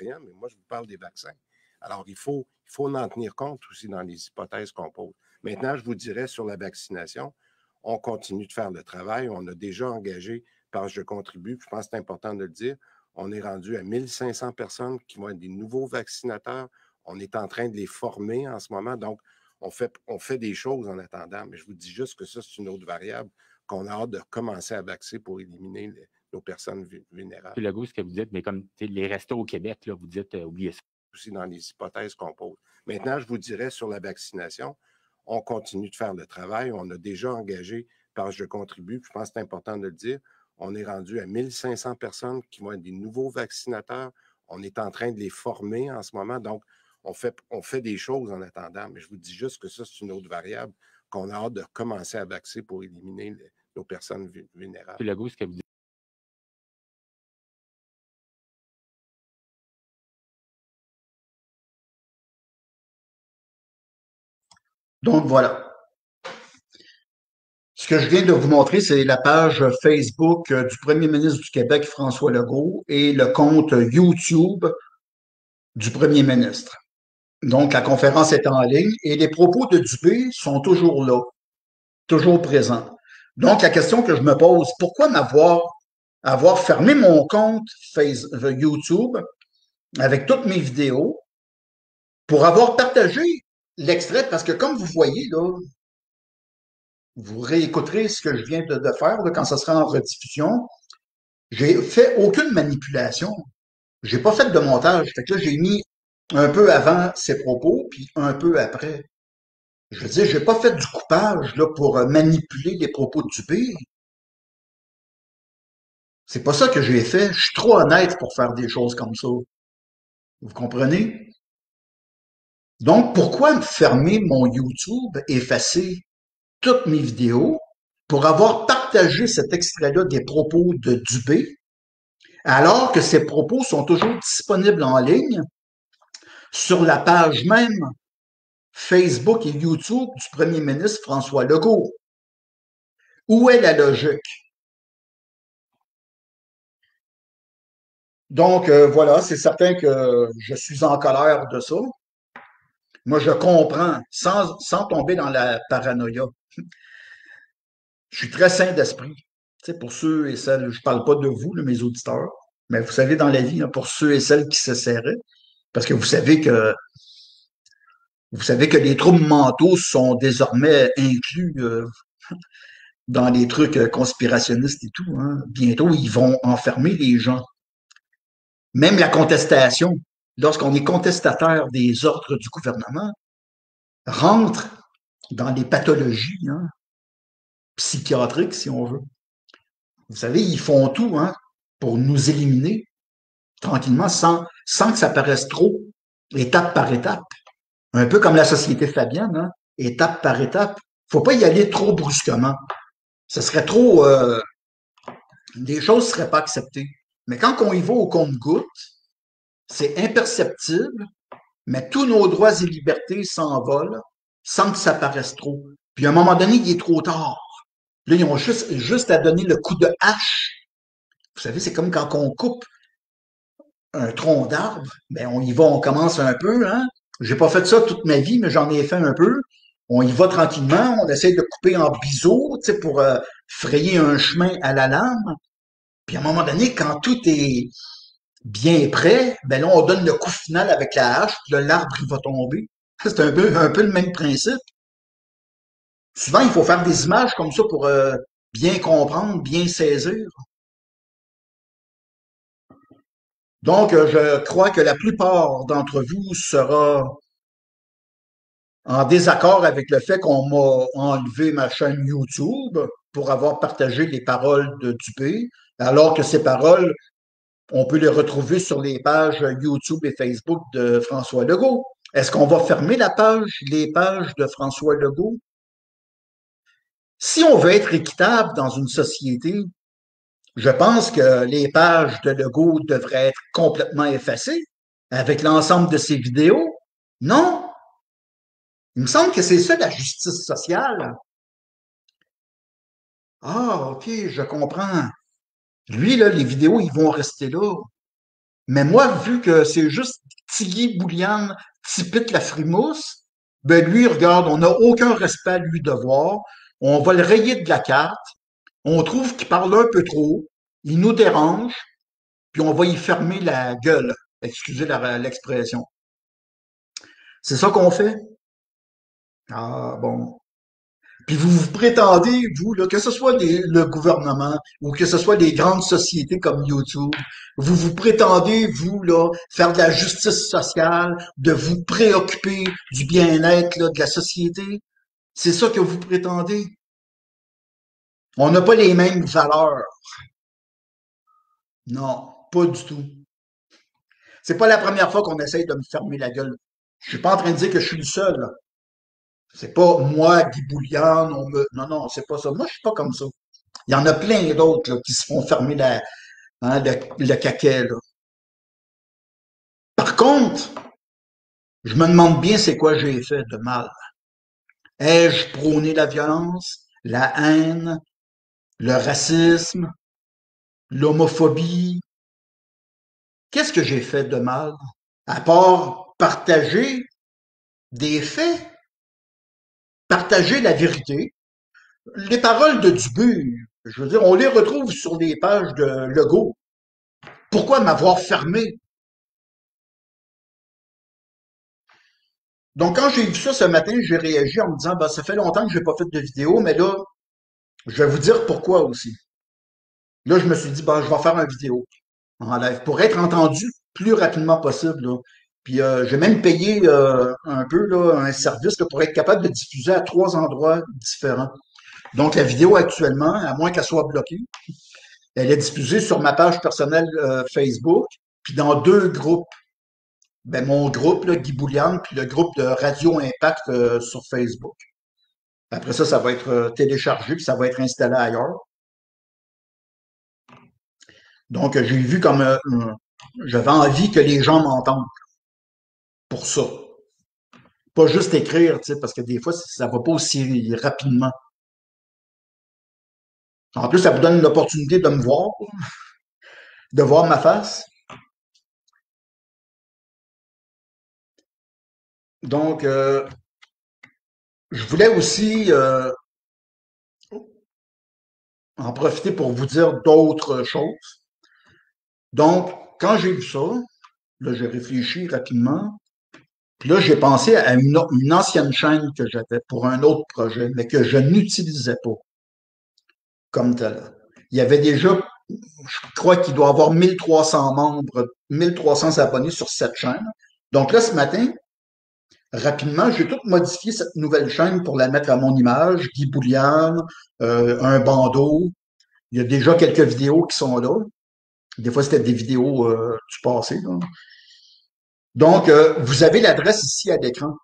S2: Mais moi, je vous parle des vaccins. Alors, il faut en tenir compte aussi dans les hypothèses qu'on pose. Maintenant, je vous dirais sur la vaccination, on continue de faire le travail. On a déjà engagé, par Je contribue, je pense que c'est important de le dire, on est rendu à 1500 personnes qui vont être des nouveaux vaccinateurs. On est en train de les former en ce moment. Donc, on fait des choses en attendant. Mais je vous dis juste que ça, c'est une autre variable qu'on a hâte de commencer à vacciner pour éliminer nos personnes vulnérables.
S3: Legault, ce que vous dites, mais comme les restos au Québec, là, vous dites, oubliez ça.
S2: Aussi dans les hypothèses qu'on pose. Maintenant, je vous dirais sur la vaccination, on continue de faire le travail. On a déjà engagé, par Je contribue, je pense que c'est important de le dire, on est rendu à 1500 personnes qui vont être des nouveaux vaccinateurs. On est en train de les former en ce moment. Donc, on fait des choses en attendant. Mais je vous dis juste que ça, c'est une autre variable qu'on a hâte de commencer à vacciner pour éliminer nos personnes vulnérables.
S3: Legault, ce que vous dites.
S1: Donc, voilà. Ce que je viens de vous montrer, c'est la page Facebook du premier ministre du Québec, François Legault, et le compte YouTube du premier ministre. Donc, la conférence est en ligne et les propos de Dubé sont toujours là, toujours présents. Donc, la question que je me pose, pourquoi avoir fermé mon compte YouTube avec toutes mes vidéos pour avoir partagé l'extrait? Parce que comme vous voyez, là, vous réécouterez ce que je viens de faire là, quand ça sera en rediffusion. J'ai fait aucune manipulation. J'ai pas fait de montage. Fait que là, j'ai mis un peu avant ses propos, puis un peu après. Je veux dire, j'ai pas fait du coupage là, pour manipuler les propos de Dubé. C'est pas ça que j'ai fait. Je suis trop honnête pour faire des choses comme ça. Vous comprenez? Donc, pourquoi me fermer mon YouTube, effacer toutes mes vidéos pour avoir partagé cet extrait-là des propos de Dubé, alors que ces propos sont toujours disponibles en ligne sur la page même Facebook et YouTube du premier ministre François Legault? Où est la logique? Donc, voilà, c'est certain que je suis en colère de ça. Moi, je comprends, sans tomber dans la paranoïa. Je suis très sain d'esprit. Tu sais, pour ceux et celles, je parle pas de vous, là, mes auditeurs, mais vous savez, dans la vie, hein, pour ceux et celles qui se serraient, parce que vous savez que les troubles mentaux sont désormais inclus dans les trucs conspirationnistes et tout. Hein. Bientôt, ils vont enfermer les gens. Même la contestation, lorsqu'on est contestataire des ordres du gouvernement, rentre dans les pathologies psychiatriques, si on veut. Vous savez, ils font tout pour nous éliminer tranquillement, sans que ça paraisse trop, étape par étape. Un peu comme la société Fabienne, étape par étape. Faut pas y aller trop brusquement. Ce serait trop... les choses ne seraient pas acceptées. Mais quand on y va au compte-gouttes, c'est imperceptible, mais tous nos droits et libertés s'envolent sans que ça paraisse trop. Puis à un moment donné, il est trop tard. Là, ils ont juste à donner le coup de hache. Vous savez, c'est comme quand on coupe un tronc d'arbre, ben on y va, on commence un peu, J'ai pas fait ça toute ma vie, mais j'en ai fait un peu. On y va tranquillement, on essaie de couper en biseau, tu sais, pour frayer un chemin à la lame. Puis à un moment donné, quand tout est bien prêt, ben là, on donne le coup final avec la hache, puis là, l'arbre, il va tomber. C'est un peu le même principe. Souvent, il faut faire des images comme ça pour bien comprendre, bien saisir. Donc, je crois que la plupart d'entre vous sera en désaccord avec le fait qu'on m'a enlevé ma chaîne YouTube pour avoir partagé les paroles de Dubé, alors que ces paroles, on peut les retrouver sur les pages YouTube et Facebook de François Legault. Est-ce qu'on va fermer les pages de François Legault? Si on veut être équitable dans une société, je pense que les pages de Legault devraient être complètement effacées avec l'ensemble de ses vidéos. Non? Il me semble que c'est ça la justice sociale. Ah, OK, je comprends. Lui, là, les vidéos, ils vont rester là. Mais moi, vu que c'est juste Tiggy Bouliane, Tipit la frimousse, ben lui, regarde, on n'a aucun respect à lui devoir. On va le rayer de la carte. On trouve qu'il parle un peu trop. Il nous dérange. Puis on va y fermer la gueule. Excusez l'expression. C'est ça qu'on fait? Ah, bon. Puis vous prétendez, vous, là, que ce soit le gouvernement ou que ce soit les grandes sociétés comme YouTube, vous prétendez, vous, là, faire de la justice sociale, de vous préoccuper du bien-être, là, de la société. C'est ça que vous prétendez. On n'a pas les mêmes valeurs. Non, pas du tout. C'est pas la première fois qu'on essaye de me fermer la gueule. Je suis pas en train de dire que je suis le seul, là. C'est pas moi, Guy Bouliane, Non, non, c'est pas ça. Moi, je suis pas comme ça. Il y en a plein d'autres là, qui se font fermer le caquet, là. Par contre, je me demande bien c'est quoi j'ai fait de mal. Ai-je prôné la violence, la haine, le racisme, l'homophobie? Qu'est-ce que j'ai fait de mal? À part partager des faits, partager la vérité. Les paroles de Dubé, je veux dire, on les retrouve sur les pages de Legault. Pourquoi m'avoir fermé? Donc, quand j'ai vu ça ce matin, j'ai réagi en me disant, ben, ça fait longtemps que j'ai pas fait de vidéo, mais là, je vais vous dire pourquoi aussi. Là, je me suis dit, ben, je vais faire une vidéo en live pour être entendu plus rapidement possible, là. Puis, j'ai même payé un peu là, un service là, pour être capable de diffuser à 3 endroits différents. Donc, la vidéo actuellement, à moins qu'elle soit bloquée, elle est diffusée sur ma page personnelle Facebook, puis dans 2 groupes. Ben, mon groupe, là, Guy Bouliane, puis le groupe de Radio Impact sur Facebook. Après ça, ça va être téléchargé, puis ça va être installé ailleurs. Donc, j'ai vu comme j'avais envie que les gens m'entendent pour ça. Pas juste écrire, tu sais, parce que des fois, ça va pas aussi rapidement. En plus, ça vous donne l'opportunité de me voir, de voir ma face. Donc, je voulais aussi en profiter pour vous dire d'autres choses. Donc, quand j'ai vu ça, là, j'ai réfléchi rapidement. Puis là, j'ai pensé à une ancienne chaîne que j'avais pour un autre projet, mais que je n'utilisais pas comme tel. Il y avait déjà je crois qu'il doit avoir 1300 membres, 1300 abonnés sur cette chaîne. Donc là, ce matin, rapidement, j'ai tout modifié cette nouvelle chaîne pour la mettre à mon image, Guy Bouliane, un bandeau. Il y a déjà quelques vidéos qui sont là. Des fois, c'était des vidéos du passé, là. Donc, vous avez l'adresse ici à l'écran.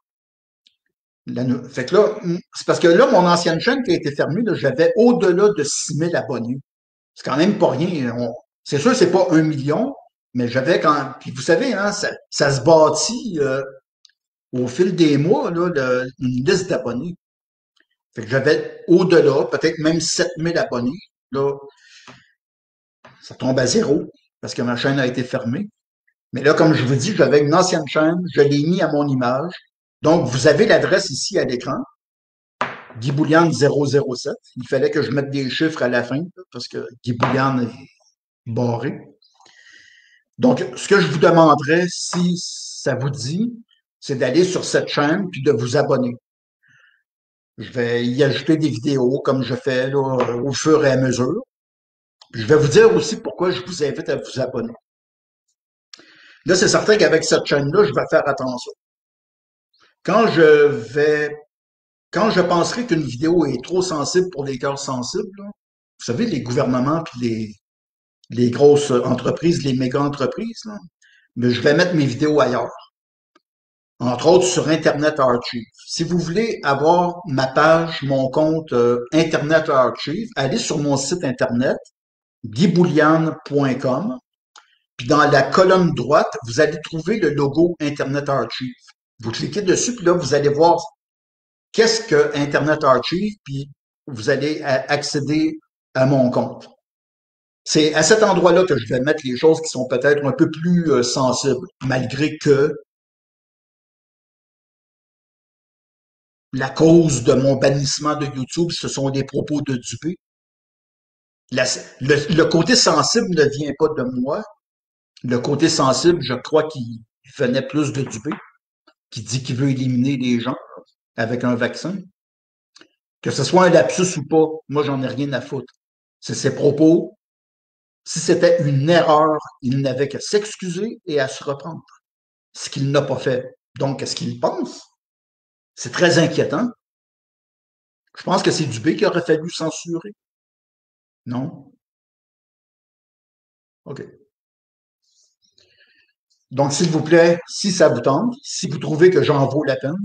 S1: Fait que là, c'est parce que là, mon ancienne chaîne qui a été fermée, j'avais au-delà de 6000 abonnés. C'est quand même pas rien. C'est sûr, c'est pas 1 million, mais j'avais quand. Puis vous savez, hein, ça se bâtit au fil des mois, là, une liste d'abonnés. Fait que j'avais au-delà, peut-être même 7000 abonnés. Là, ça tombe à zéro parce que ma chaîne a été fermée. Mais là, comme je vous dis, j'avais une ancienne chaîne, je l'ai mis à mon image. Donc, vous avez l'adresse ici à l'écran. Guy Bouliane 007. Il fallait que je mette des chiffres à la fin parce que Guy Bouliane est barré. Donc, ce que je vous demanderais, si ça vous dit, c'est d'aller sur cette chaîne puis de vous abonner. Je vais y ajouter des vidéos comme je fais là, au fur et à mesure. Puis je vais vous dire aussi pourquoi je vous invite à vous abonner. Là, c'est certain qu'avec cette chaîne-là, je vais faire attention. Quand je penserai qu'une vidéo est trop sensible pour les cœurs sensibles, là, vous savez, les gouvernements puis les grosses entreprises, les méga entreprises, là, mais je vais mettre mes vidéos ailleurs. Entre autres sur Internet Archive. Si vous voulez avoir ma page, mon compte Internet Archive, allez sur mon site internet, guybouliane.com, puis dans la colonne droite, vous allez trouver le logo Internet Archive. Vous cliquez dessus, puis là, vous allez voir qu'est-ce que Internet Archive, puis vous allez accéder à mon compte. C'est à cet endroit-là que je vais mettre les choses qui sont peut-être un peu plus sensibles, malgré que la cause de mon bannissement de YouTube, ce sont des propos de Dubé. Le côté sensible ne vient pas de moi. Le côté sensible, je crois qu'il venait plus de Dubé, qui dit qu'il veut éliminer les gens avec un vaccin. Que ce soit un lapsus ou pas, moi, j'en ai rien à foutre. C'est ses propos. Si c'était une erreur, il n'avait qu'à s'excuser et à se reprendre. Ce qu'il n'a pas fait. Donc, qu'est-ce qu'il pense? C'est très inquiétant. Je pense que c'est Dubé qui aurait fallu censurer. Non? OK. Donc, s'il vous plaît, si ça vous tente, si vous trouvez que j'en vaux la peine,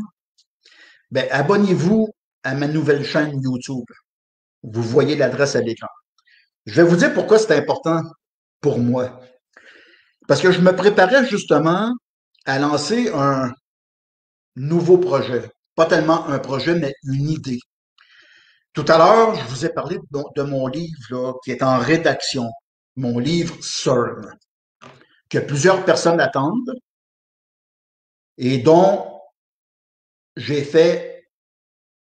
S1: ben, abonnez-vous à ma nouvelle chaîne YouTube. Vous voyez l'adresse à l'écran. Je vais vous dire pourquoi c'est important pour moi. Parce que je me préparais justement à lancer un nouveau projet. Pas tellement un projet, mais une idée. Tout à l'heure, je vous ai parlé de mon livre là, qui est en rédaction. Mon livre CERN, que plusieurs personnes attendent et dont j'ai fait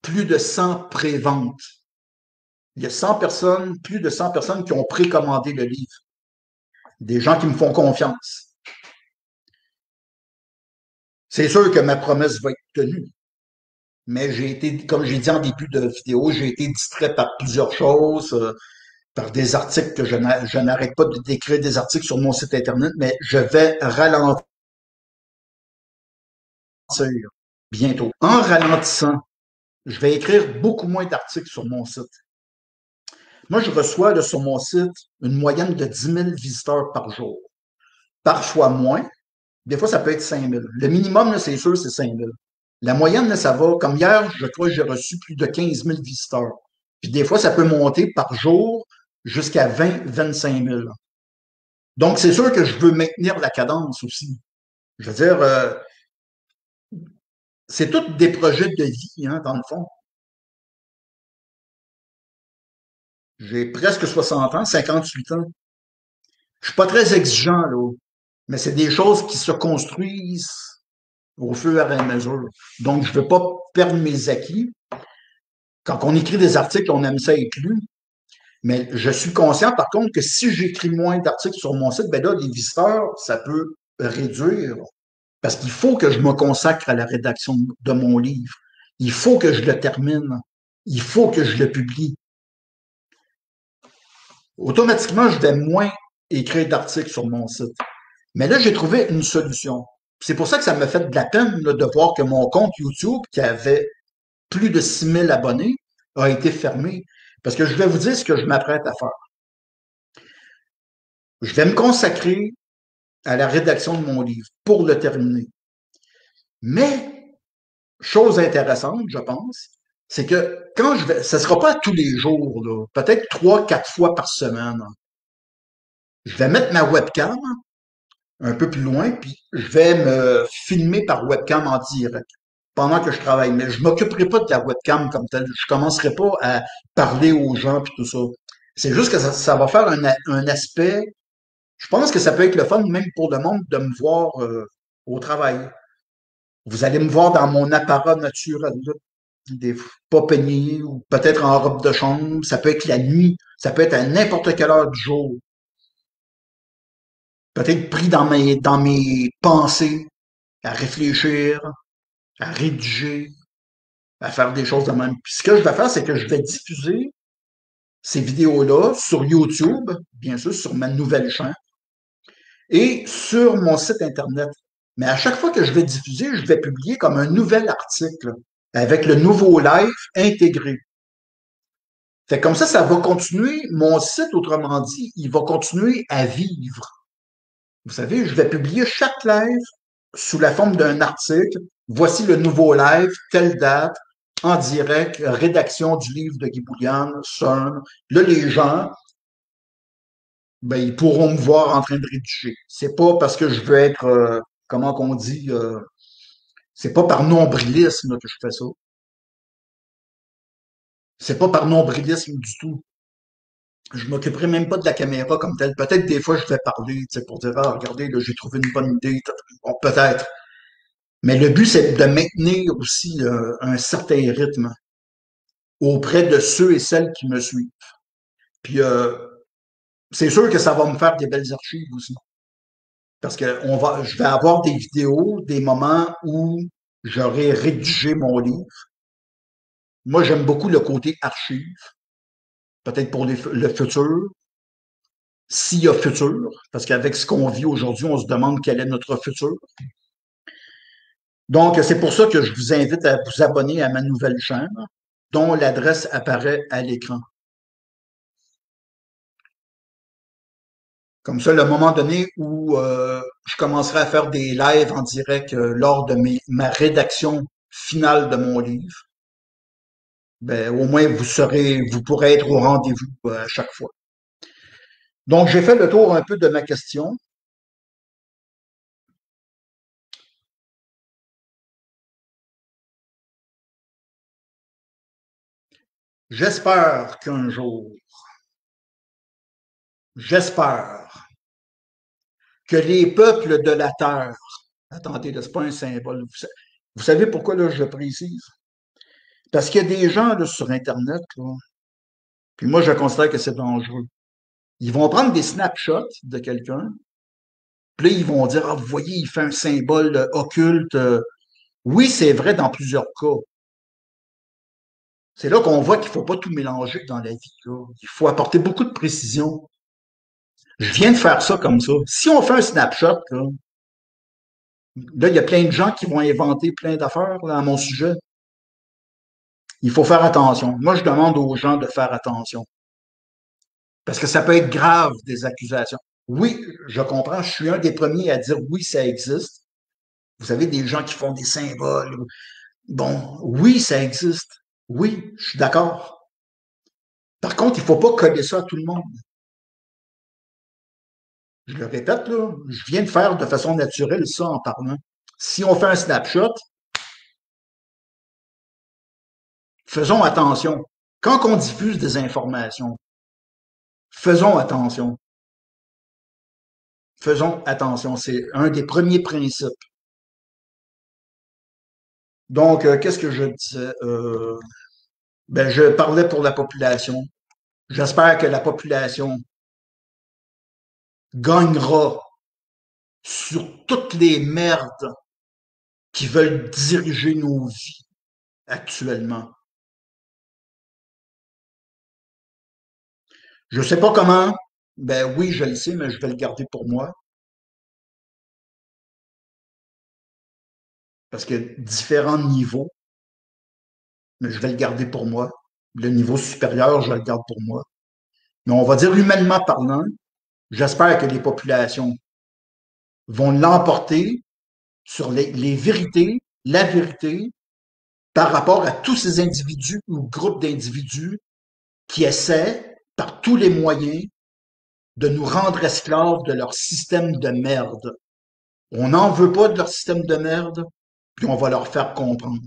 S1: plus de 100 préventes. Il y a 100 personnes, plus de 100 personnes qui ont précommandé le livre. Des gens qui me font confiance. C'est sûr que ma promesse va être tenue. Mais j'ai été, comme j'ai dit en début de vidéo, j'ai été distrait par plusieurs choses, par des articles que je n'arrête pas d'écrire des articles sur mon site Internet, mais je vais ralentir bientôt. En ralentissant, je vais écrire beaucoup moins d'articles sur mon site. Moi, je reçois là, sur mon site une moyenne de 10 000 visiteurs par jour. Parfois moins. Des fois, ça peut être 5 000. Le minimum, c'est sûr, c'est 5 000. La moyenne, là, ça va. Comme hier, je crois que j'ai reçu plus de 15 000 visiteurs. Puis des fois, ça peut monter par jour jusqu'à 20 25 000. Donc, c'est sûr que je veux maintenir la cadence aussi. Je veux dire, c'est tous des projets de vie, hein, dans le fond. J'ai presque 60 ans, 58 ans. Je suis pas très exigeant, là, mais c'est des choses qui se construisent au fur et à mesure. Donc, je veux pas perdre mes acquis. Quand on écrit des articles, on aime ça être lu. Mais je suis conscient, par contre, que si j'écris moins d'articles sur mon site, ben là, les visiteurs, ça peut réduire. Parce qu'il faut que je me consacre à la rédaction de mon livre. Il faut que je le termine. Il faut que je le publie. automatiquement, je vais moins écrire d'articles sur mon site. Mais là, j'ai trouvé une solution. C'est pour ça que ça me fait de la peine là, de voir que mon compte YouTube, qui avait plus de 6000 abonnés, a été fermé. Parce que je vais vous dire ce que je m'apprête à faire. Je vais me consacrer à la rédaction de mon livre pour le terminer. Mais, chose intéressante, je pense, c'est que quand je vais, ça sera pas tous les jours, là, peut-être 3, 4 fois par semaine. Je vais mettre ma webcam un peu plus loin, puis je vais me filmer par webcam en direct pendant que je travaille. Mais je m'occuperai pas de la webcam comme telle. Je commencerai pas à parler aux gens puis tout ça. C'est juste que ça va faire un aspect. Je pense que ça peut être le fun même pour le monde de me voir au travail. Vous allez me voir dans mon apparat naturel, là, des pas peigné ou peut-être en robe de chambre. Ça peut être la nuit. Ça peut être à n'importe quelle heure du jour. Peut-être pris dans mes pensées, à réfléchir, à rédiger, à faire des choses de même. Puis ce que je vais faire, c'est que je vais diffuser ces vidéos-là sur YouTube, bien sûr, sur ma nouvelle chaîne, et sur mon site Internet. Mais à chaque fois que je vais diffuser, je vais publier comme un nouvel article avec le nouveau live intégré. Fait comme ça va continuer, mon site, autrement dit, il va continuer à vivre. Vous savez, je vais publier chaque live sous la forme d'un article. Voici le nouveau live, telle date, en direct, rédaction du livre de Guy Bouliane, CERN. Là, les gens, ben, ils pourront me voir en train de rédiger. C'est pas parce que je veux être, comment qu'on dit, c'est pas par nombrilisme là, que je fais ça. C'est pas par nombrilisme du tout. Je m'occuperai même pas de la caméra comme telle. Peut-être des fois, je vais parler, tu sais, pour dire, ah, regardez, là, j'ai trouvé une bonne idée. Bon, peut-être. Mais le but, c'est de maintenir aussi un certain rythme auprès de ceux et celles qui me suivent. Puis, c'est sûr que ça va me faire des belles archives aussi. Parce que je vais avoir des vidéos, des moments où j'aurai rédigé mon livre. Moi, j'aime beaucoup le côté archive. Peut-être pour le futur, s'il y a futur, parce qu'avec ce qu'on vit aujourd'hui, on se demande quel est notre futur. Donc, c'est pour ça que je vous invite à vous abonner à ma nouvelle chaîne, dont l'adresse apparaît à l'écran. Comme ça, le moment donné où je commencerai à faire des lives en direct lors de ma rédaction finale de mon livre, ben, au moins vous pourrez être au rendez-vous à chaque fois. Donc, j'ai fait le tour un peu de ma question. J'espère qu'un jour, j'espère que les peuples de la terre, attendez, c'est pas un symbole, vous savez pourquoi là, je précise? Parce qu'il y a des gens là, sur Internet, là, puis moi je considère que c'est dangereux. Ils vont prendre des snapshots de quelqu'un, puis là, ils vont dire, ah, vous voyez, il fait un symbole occulte. Oui, c'est vrai dans plusieurs cas. C'est là qu'on voit qu'il ne faut pas tout mélanger dans la vie. Là. Il faut apporter beaucoup de précision. Je viens de faire ça comme ça. Si on fait un snapshot, là, il y a plein de gens qui vont inventer plein d'affaires là, à mon sujet. Il faut faire attention. Moi, je demande aux gens de faire attention. Parce que ça peut être grave, des accusations. Oui, je comprends. Je suis un des premiers à dire oui, ça existe. Vous savez, des gens qui font des symboles. Bon, oui, ça existe. Oui, je suis d'accord. Par contre, il ne faut pas coller ça à tout le monde. Je le répète, là, je viens de faire de façon naturelle ça en parlant. Si on fait un snapshot, faisons attention. Quand on diffuse des informations, faisons attention. Faisons attention. C'est un des premiers principes. Donc, qu'est-ce que je disais? Ben, je parlais pour la population. J'espère que la population gagnera sur toutes les merdes qui veulent diriger nos vies actuellement. Je sais pas comment. Ben oui, je le sais, mais je vais le garder pour moi. Parce que différents niveaux, mais je vais le garder pour moi. Le niveau supérieur, je le garde pour moi. Mais on va dire humainement parlant, j'espère que les populations vont l'emporter sur les vérités, la vérité, par rapport à tous ces individus ou groupes d'individus qui essaient, par tous les moyens, de nous rendre esclaves de leur système de merde. On n'en veut pas de leur système de merde, puis on va leur faire comprendre.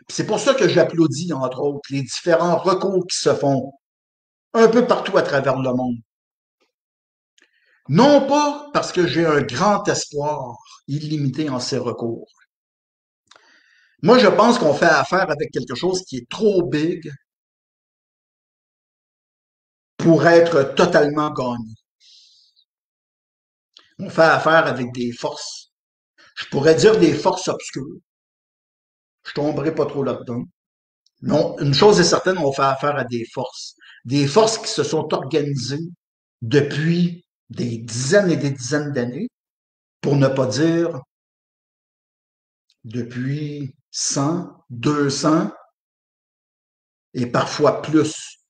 S1: C'est pour ça que j'applaudis, entre autres, les différents recours qui se font un peu partout à travers le monde. Non pas parce que j'ai un grand espoir illimité en ces recours. Moi, je pense qu'on fait affaire avec quelque chose qui est trop big pour être totalement gagné. On fait affaire avec des forces. Je pourrais dire des forces obscures. Je tomberai pas trop là-dedans. Non, une chose est certaine, on fait affaire à des forces. Des forces qui se sont organisées depuis des dizaines et des dizaines d'années, pour ne pas dire depuis 100, 200 et parfois plus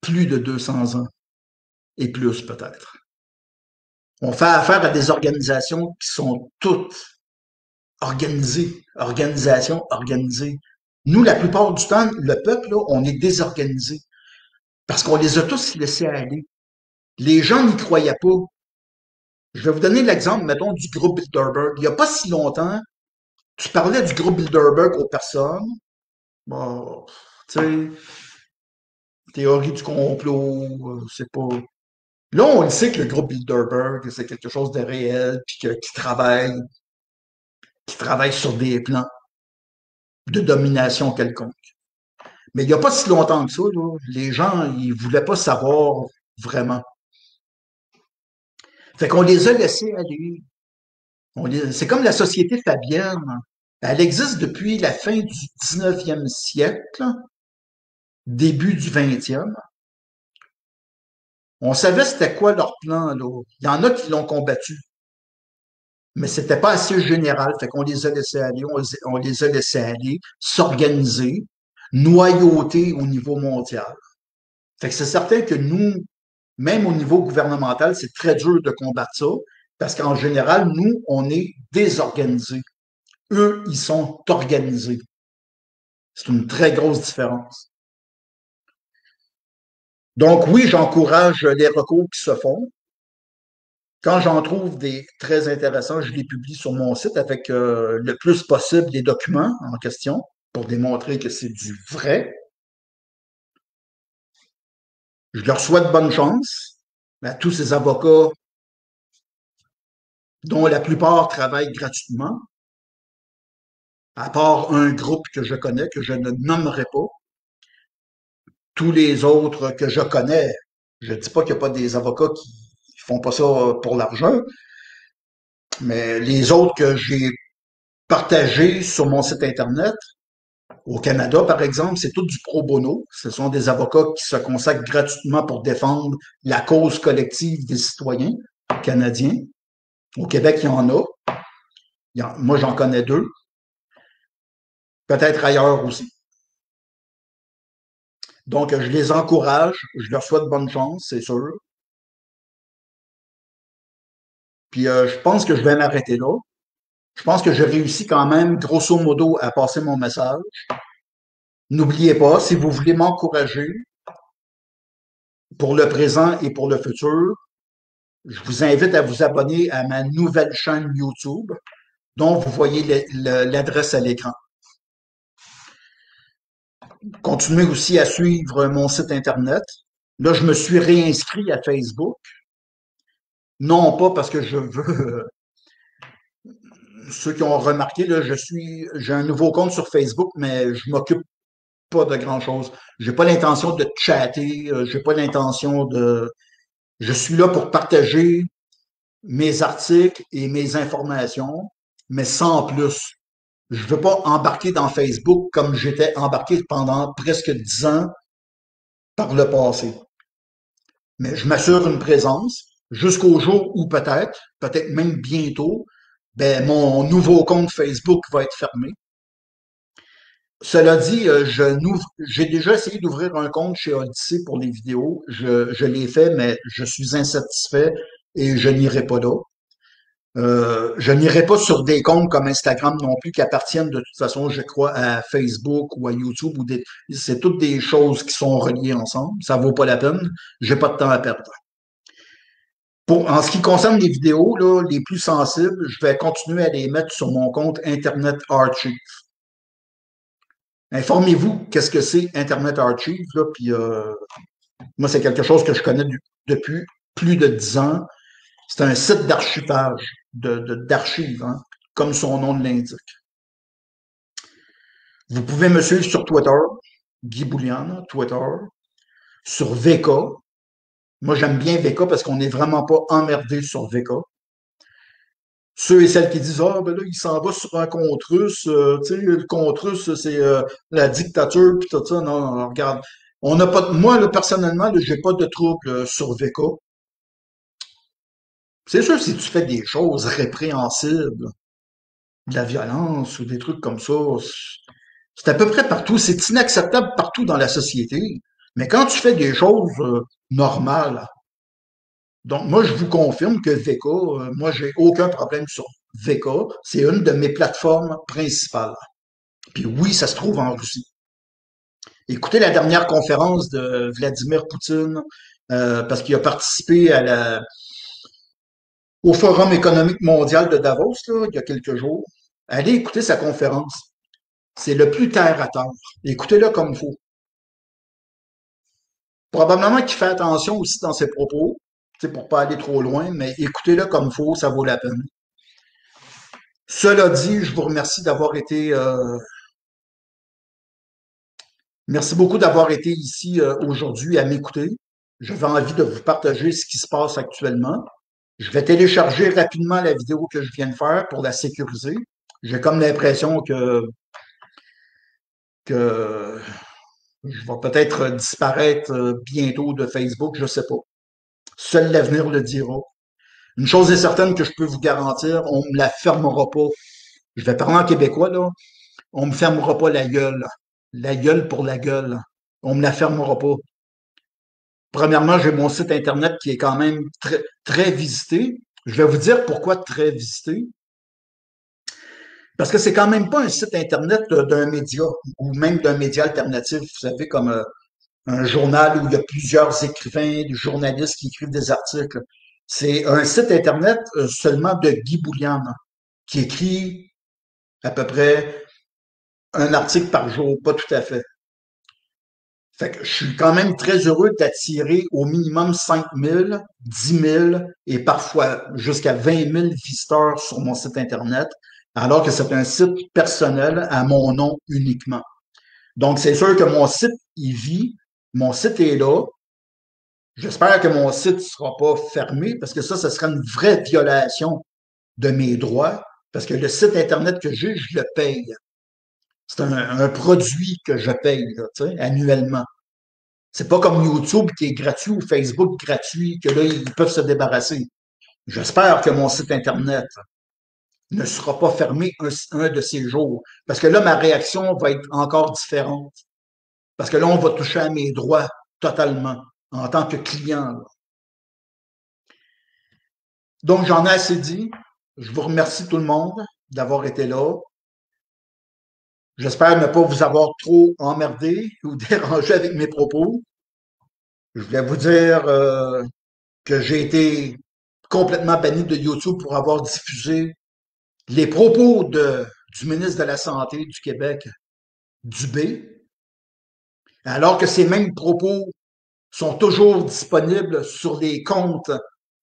S1: de 200 ans et plus peut-être. On fait affaire à des organisations qui sont toutes organisées, organisations organisées. Nous, la plupart du temps, le peuple, là, on est désorganisé parce qu'on les a tous laissés aller. Les gens n'y croyaient pas. Je vais vous donner l'exemple, mettons, du groupe Bilderberg. Il n'y a pas si longtemps, tu parlais du groupe Bilderberg aux personnes. Bon, tu sais, théorie du complot, c'est pas. Là, on le sait que le groupe Bilderberg, c'est quelque chose de réel, puis qui travaille sur des plans de domination quelconque. Mais il n'y a pas si longtemps que ça, là, les gens, ils voulaient pas savoir vraiment. Fait qu'on les a laissés aller. C'est comme la société fabienne. Elle existe depuis la fin du 19e siècle, début du 20e. On savait c'était quoi leur plan, là. Il y en a qui l'ont combattu. Mais c'était pas assez général. Fait qu'on les a laissés aller, on les a laissés aller, s'organiser, noyauter au niveau mondial. Fait que c'est certain que nous, même au niveau gouvernemental, c'est très dur de combattre ça, parce qu'en général, nous, on est désorganisés. Eux, ils sont organisés. C'est une très grosse différence. Donc oui, j'encourage les recours qui se font. Quand j'en trouve des très intéressants, je les publie sur mon site avec le plus possible des documents en question pour démontrer que c'est du vrai. Je leur souhaite bonne chance à tous ces avocats dont la plupart travaillent gratuitement, à part un groupe que je connais, que je ne nommerai pas. Tous les autres que je connais, je ne dis pas qu'il n'y a pas des avocats qui font pas ça pour l'argent, mais les autres que j'ai partagés sur mon site Internet, au Canada, par exemple, c'est tout du pro bono. Ce sont des avocats qui se consacrent gratuitement pour défendre la cause collective des citoyens canadiens. Au Québec, il y en a. Moi, j'en connais deux. Peut-être ailleurs aussi. Donc, je les encourage. Je leur souhaite bonne chance, c'est sûr. Puis, je pense que je vais m'arrêter là. Je pense que j'ai réussi quand même, grosso modo, à passer mon message. N'oubliez pas, si vous voulez m'encourager pour le présent et pour le futur, je vous invite à vous abonner à ma nouvelle chaîne YouTube, dont vous voyez l'adresse à l'écran. Continuez aussi à suivre mon site Internet. Là, je me suis réinscrit à Facebook. Non pas parce que je veux... Ceux qui ont remarqué, là, j'ai un nouveau compte sur Facebook, mais je m'occupe pas de grand-chose. J'ai pas l'intention de chatter, j'ai pas l'intention de... Je suis là pour partager mes articles et mes informations, mais sans plus. Je veux pas embarquer dans Facebook comme j'étais embarqué pendant presque 10 ans par le passé. mais je m'assure une présence jusqu'au jour où peut-être même bientôt, ben, mon nouveau compte Facebook va être fermé. Cela dit, j'ai déjà essayé d'ouvrir un compte chez Odyssey pour les vidéos. Je l'ai fait, mais je suis insatisfait et je n'irai pas là. Je n'irai pas sur des comptes comme Instagram non plus qui appartiennent de toute façon, je crois, à Facebook ou à YouTube c'est toutes des choses qui sont reliées ensemble. Ça vaut pas la peine. J'ai pas de temps à perdre. En ce qui concerne les vidéos, là, les plus sensibles, je vais continuer à les mettre sur mon compte Internet Archive. Informez-vous qu'est-ce que c'est Internet Archive, là, puis moi, c'est quelque chose que je connais depuis plus de 10 ans. C'est un site d'archivage, d'archives, hein, comme son nom l'indique. Vous pouvez me suivre sur Twitter, Guy Boulian, Twitter, sur VK. Moi, j'aime bien VK parce qu'on n'est vraiment pas emmerdé sur VK. Ceux et celles qui disent ah ben là il s'en va sur un compte russe, tu sais le compte russe c'est la dictature puis tout ça. Non, non, regarde, on n'a pas moi là, personnellement là, j'ai pas de trouble sur VK. C'est sûr si tu fais des choses répréhensibles, de la violence ou des trucs comme ça, c'est à peu près partout, c'est inacceptable partout dans la société. Mais quand tu fais des choses normales, donc, moi, je vous confirme que VK, moi, j'ai aucun problème sur VK. C'est une de mes plateformes principales. Puis oui, ça se trouve en Russie. Écoutez la dernière conférence de Vladimir Poutine, parce qu'il a participé au Forum économique mondial de Davos, là, il y a quelques jours. Allez écouter sa conférence. C'est le plus terre à terre. Écoutez-le comme il faut. Probablement qu'il fait attention aussi dans ses propos, pour pas aller trop loin, mais écoutez-le comme il faut, ça vaut la peine. Cela dit, je vous remercie d'avoir été merci beaucoup d'avoir été ici aujourd'hui à m'écouter. J'avais envie de vous partager ce qui se passe actuellement. Je vais télécharger rapidement la vidéo que je viens de faire pour la sécuriser. J'ai comme l'impression que je vais peut-être disparaître bientôt de Facebook, je ne sais pas. Seul l'avenir le dira. Une chose est certaine que je peux vous garantir, on ne me la fermera pas. Je vais parler en québécois, là. On me fermera pas la gueule. La gueule pour la gueule. On me la fermera pas. Premièrement, j'ai mon site Internet qui est quand même très, très visité. Je vais vous dire pourquoi très visité. Parce que c'est quand même pas un site Internet d'un média ou même d'un média alternatif, vous savez, comme un journal où il y a plusieurs écrivains, des journalistes qui écrivent des articles. C'est un site Internet seulement de Guy Boulian, qui écrit à peu près un article par jour, pas tout à fait. Fait que je suis quand même très heureux d'attirer au minimum 5 000, 10 000 et parfois jusqu'à 20 000 visiteurs sur mon site Internet, alors que c'est un site personnel à mon nom uniquement. Donc, c'est sûr que mon site, il vit, mon site est là. J'espère que mon site ne sera pas fermé parce que ça serait une vraie violation de mes droits parce que le site Internet que j'ai, je le paye. C'est un produit que je paye là, annuellement. C'est pas comme YouTube qui est gratuit ou Facebook gratuit, que là, ils peuvent se débarrasser. J'espère que mon site Internet ne sera pas fermé un de ces jours. Parce que là, ma réaction va être encore différente. Parce que là, on va toucher à mes droits totalement en tant que client. Là. Donc, j'en ai assez dit. Je vous remercie tout le monde d'avoir été là. J'espère ne pas vous avoir trop emmerdé ou dérangé avec mes propos. Je voulais vous dire que j'ai été complètement banni de YouTube pour avoir diffusé les propos du ministre de la Santé du Québec, Dubé, alors que ces mêmes propos sont toujours disponibles sur les comptes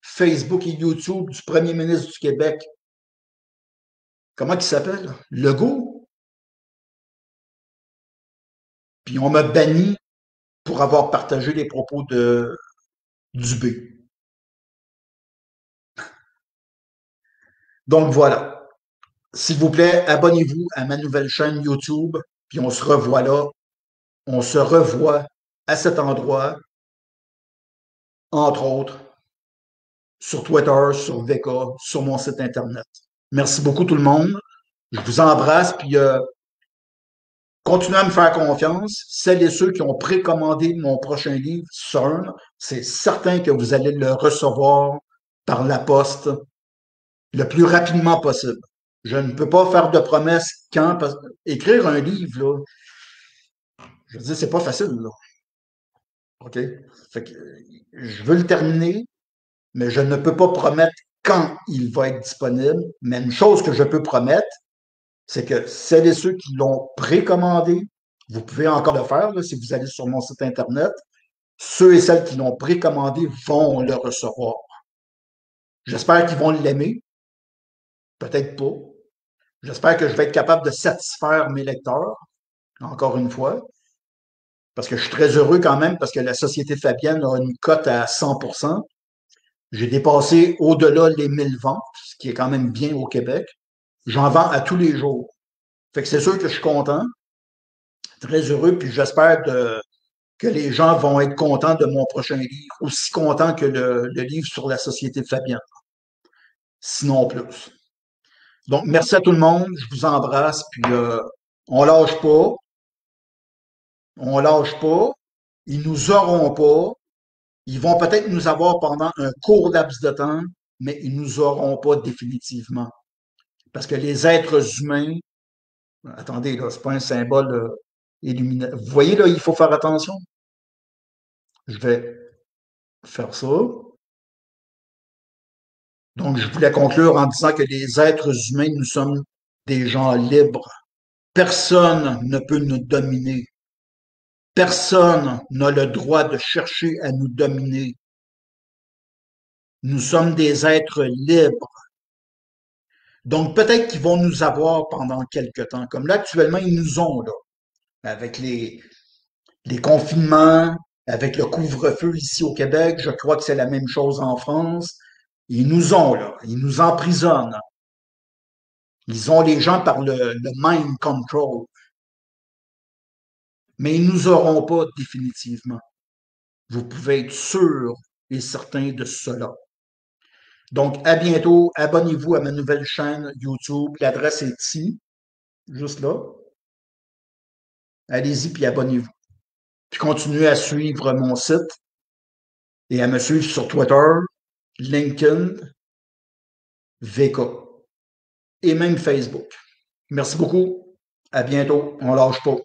S1: Facebook et YouTube du premier ministre du Québec. Comment il s'appelle? Legault. Puis on m'a banni pour avoir partagé les propos de Dubé. Donc voilà. S'il vous plaît, abonnez-vous à ma nouvelle chaîne YouTube, puis on se revoit là. On se revoit à cet endroit entre autres, sur Twitter, sur VK, sur mon site Internet. Merci beaucoup tout le monde. Je vous embrasse, puis continuez à me faire confiance. Celles et ceux qui ont précommandé mon prochain livre, CERN, c'est certain que vous allez le recevoir par la poste le plus rapidement possible. Je ne peux pas faire de promesses quand, parce que écrire un livre, là, je veux dire, c'est pas facile, là. OK? Fait que, je veux le terminer, mais je ne peux pas promettre quand il va être disponible. Mais une chose que je peux promettre, c'est que celles et ceux qui l'ont précommandé, vous pouvez encore le faire là, si vous allez sur mon site Internet. Ceux et celles qui l'ont précommandé vont le recevoir. J'espère qu'ils vont l'aimer. Peut-être pas. J'espère que je vais être capable de satisfaire mes lecteurs, encore une fois, parce que je suis très heureux quand même, parce que la Société Fabienne a une cote à 100%. J'ai dépassé au-delà les 1000 ventes, ce qui est quand même bien au Québec. J'en vends à tous les jours. Fait que c'est sûr que je suis content, très heureux, puis j'espère que les gens vont être contents de mon prochain livre, aussi contents que le livre sur la Société Fabienne, sinon plus. Donc, merci à tout le monde, je vous embrasse, puis on lâche pas, on lâche pas, ils nous auront pas, ils vont peut-être nous avoir pendant un court laps de temps, mais ils nous auront pas définitivement. Parce que les êtres humains, attendez, là, c'est pas un symbole illuminaire. Vous voyez, là, il faut faire attention. Je vais faire ça. Donc, je voulais conclure en disant que les êtres humains, nous sommes des gens libres. Personne ne peut nous dominer. Personne n'a le droit de chercher à nous dominer. Nous sommes des êtres libres. Donc, peut-être qu'ils vont nous avoir pendant quelque temps. Comme là, actuellement, ils nous ont, là, avec les confinements, avec le couvre-feu ici au Québec. Je crois que c'est la même chose en France. Ils nous ont, là. Ils nous emprisonnent. Ils ont les gens par le mind control. Mais ils ne nous auront pas définitivement. Vous pouvez être sûr et certain de cela. Donc, à bientôt. Abonnez-vous à ma nouvelle chaîne YouTube. L'adresse est ici, juste là. Allez-y puis abonnez-vous. Puis continuez à suivre mon site et à me suivre sur Twitter, LinkedIn, VK et même Facebook. Merci beaucoup. À bientôt. On lâche pas.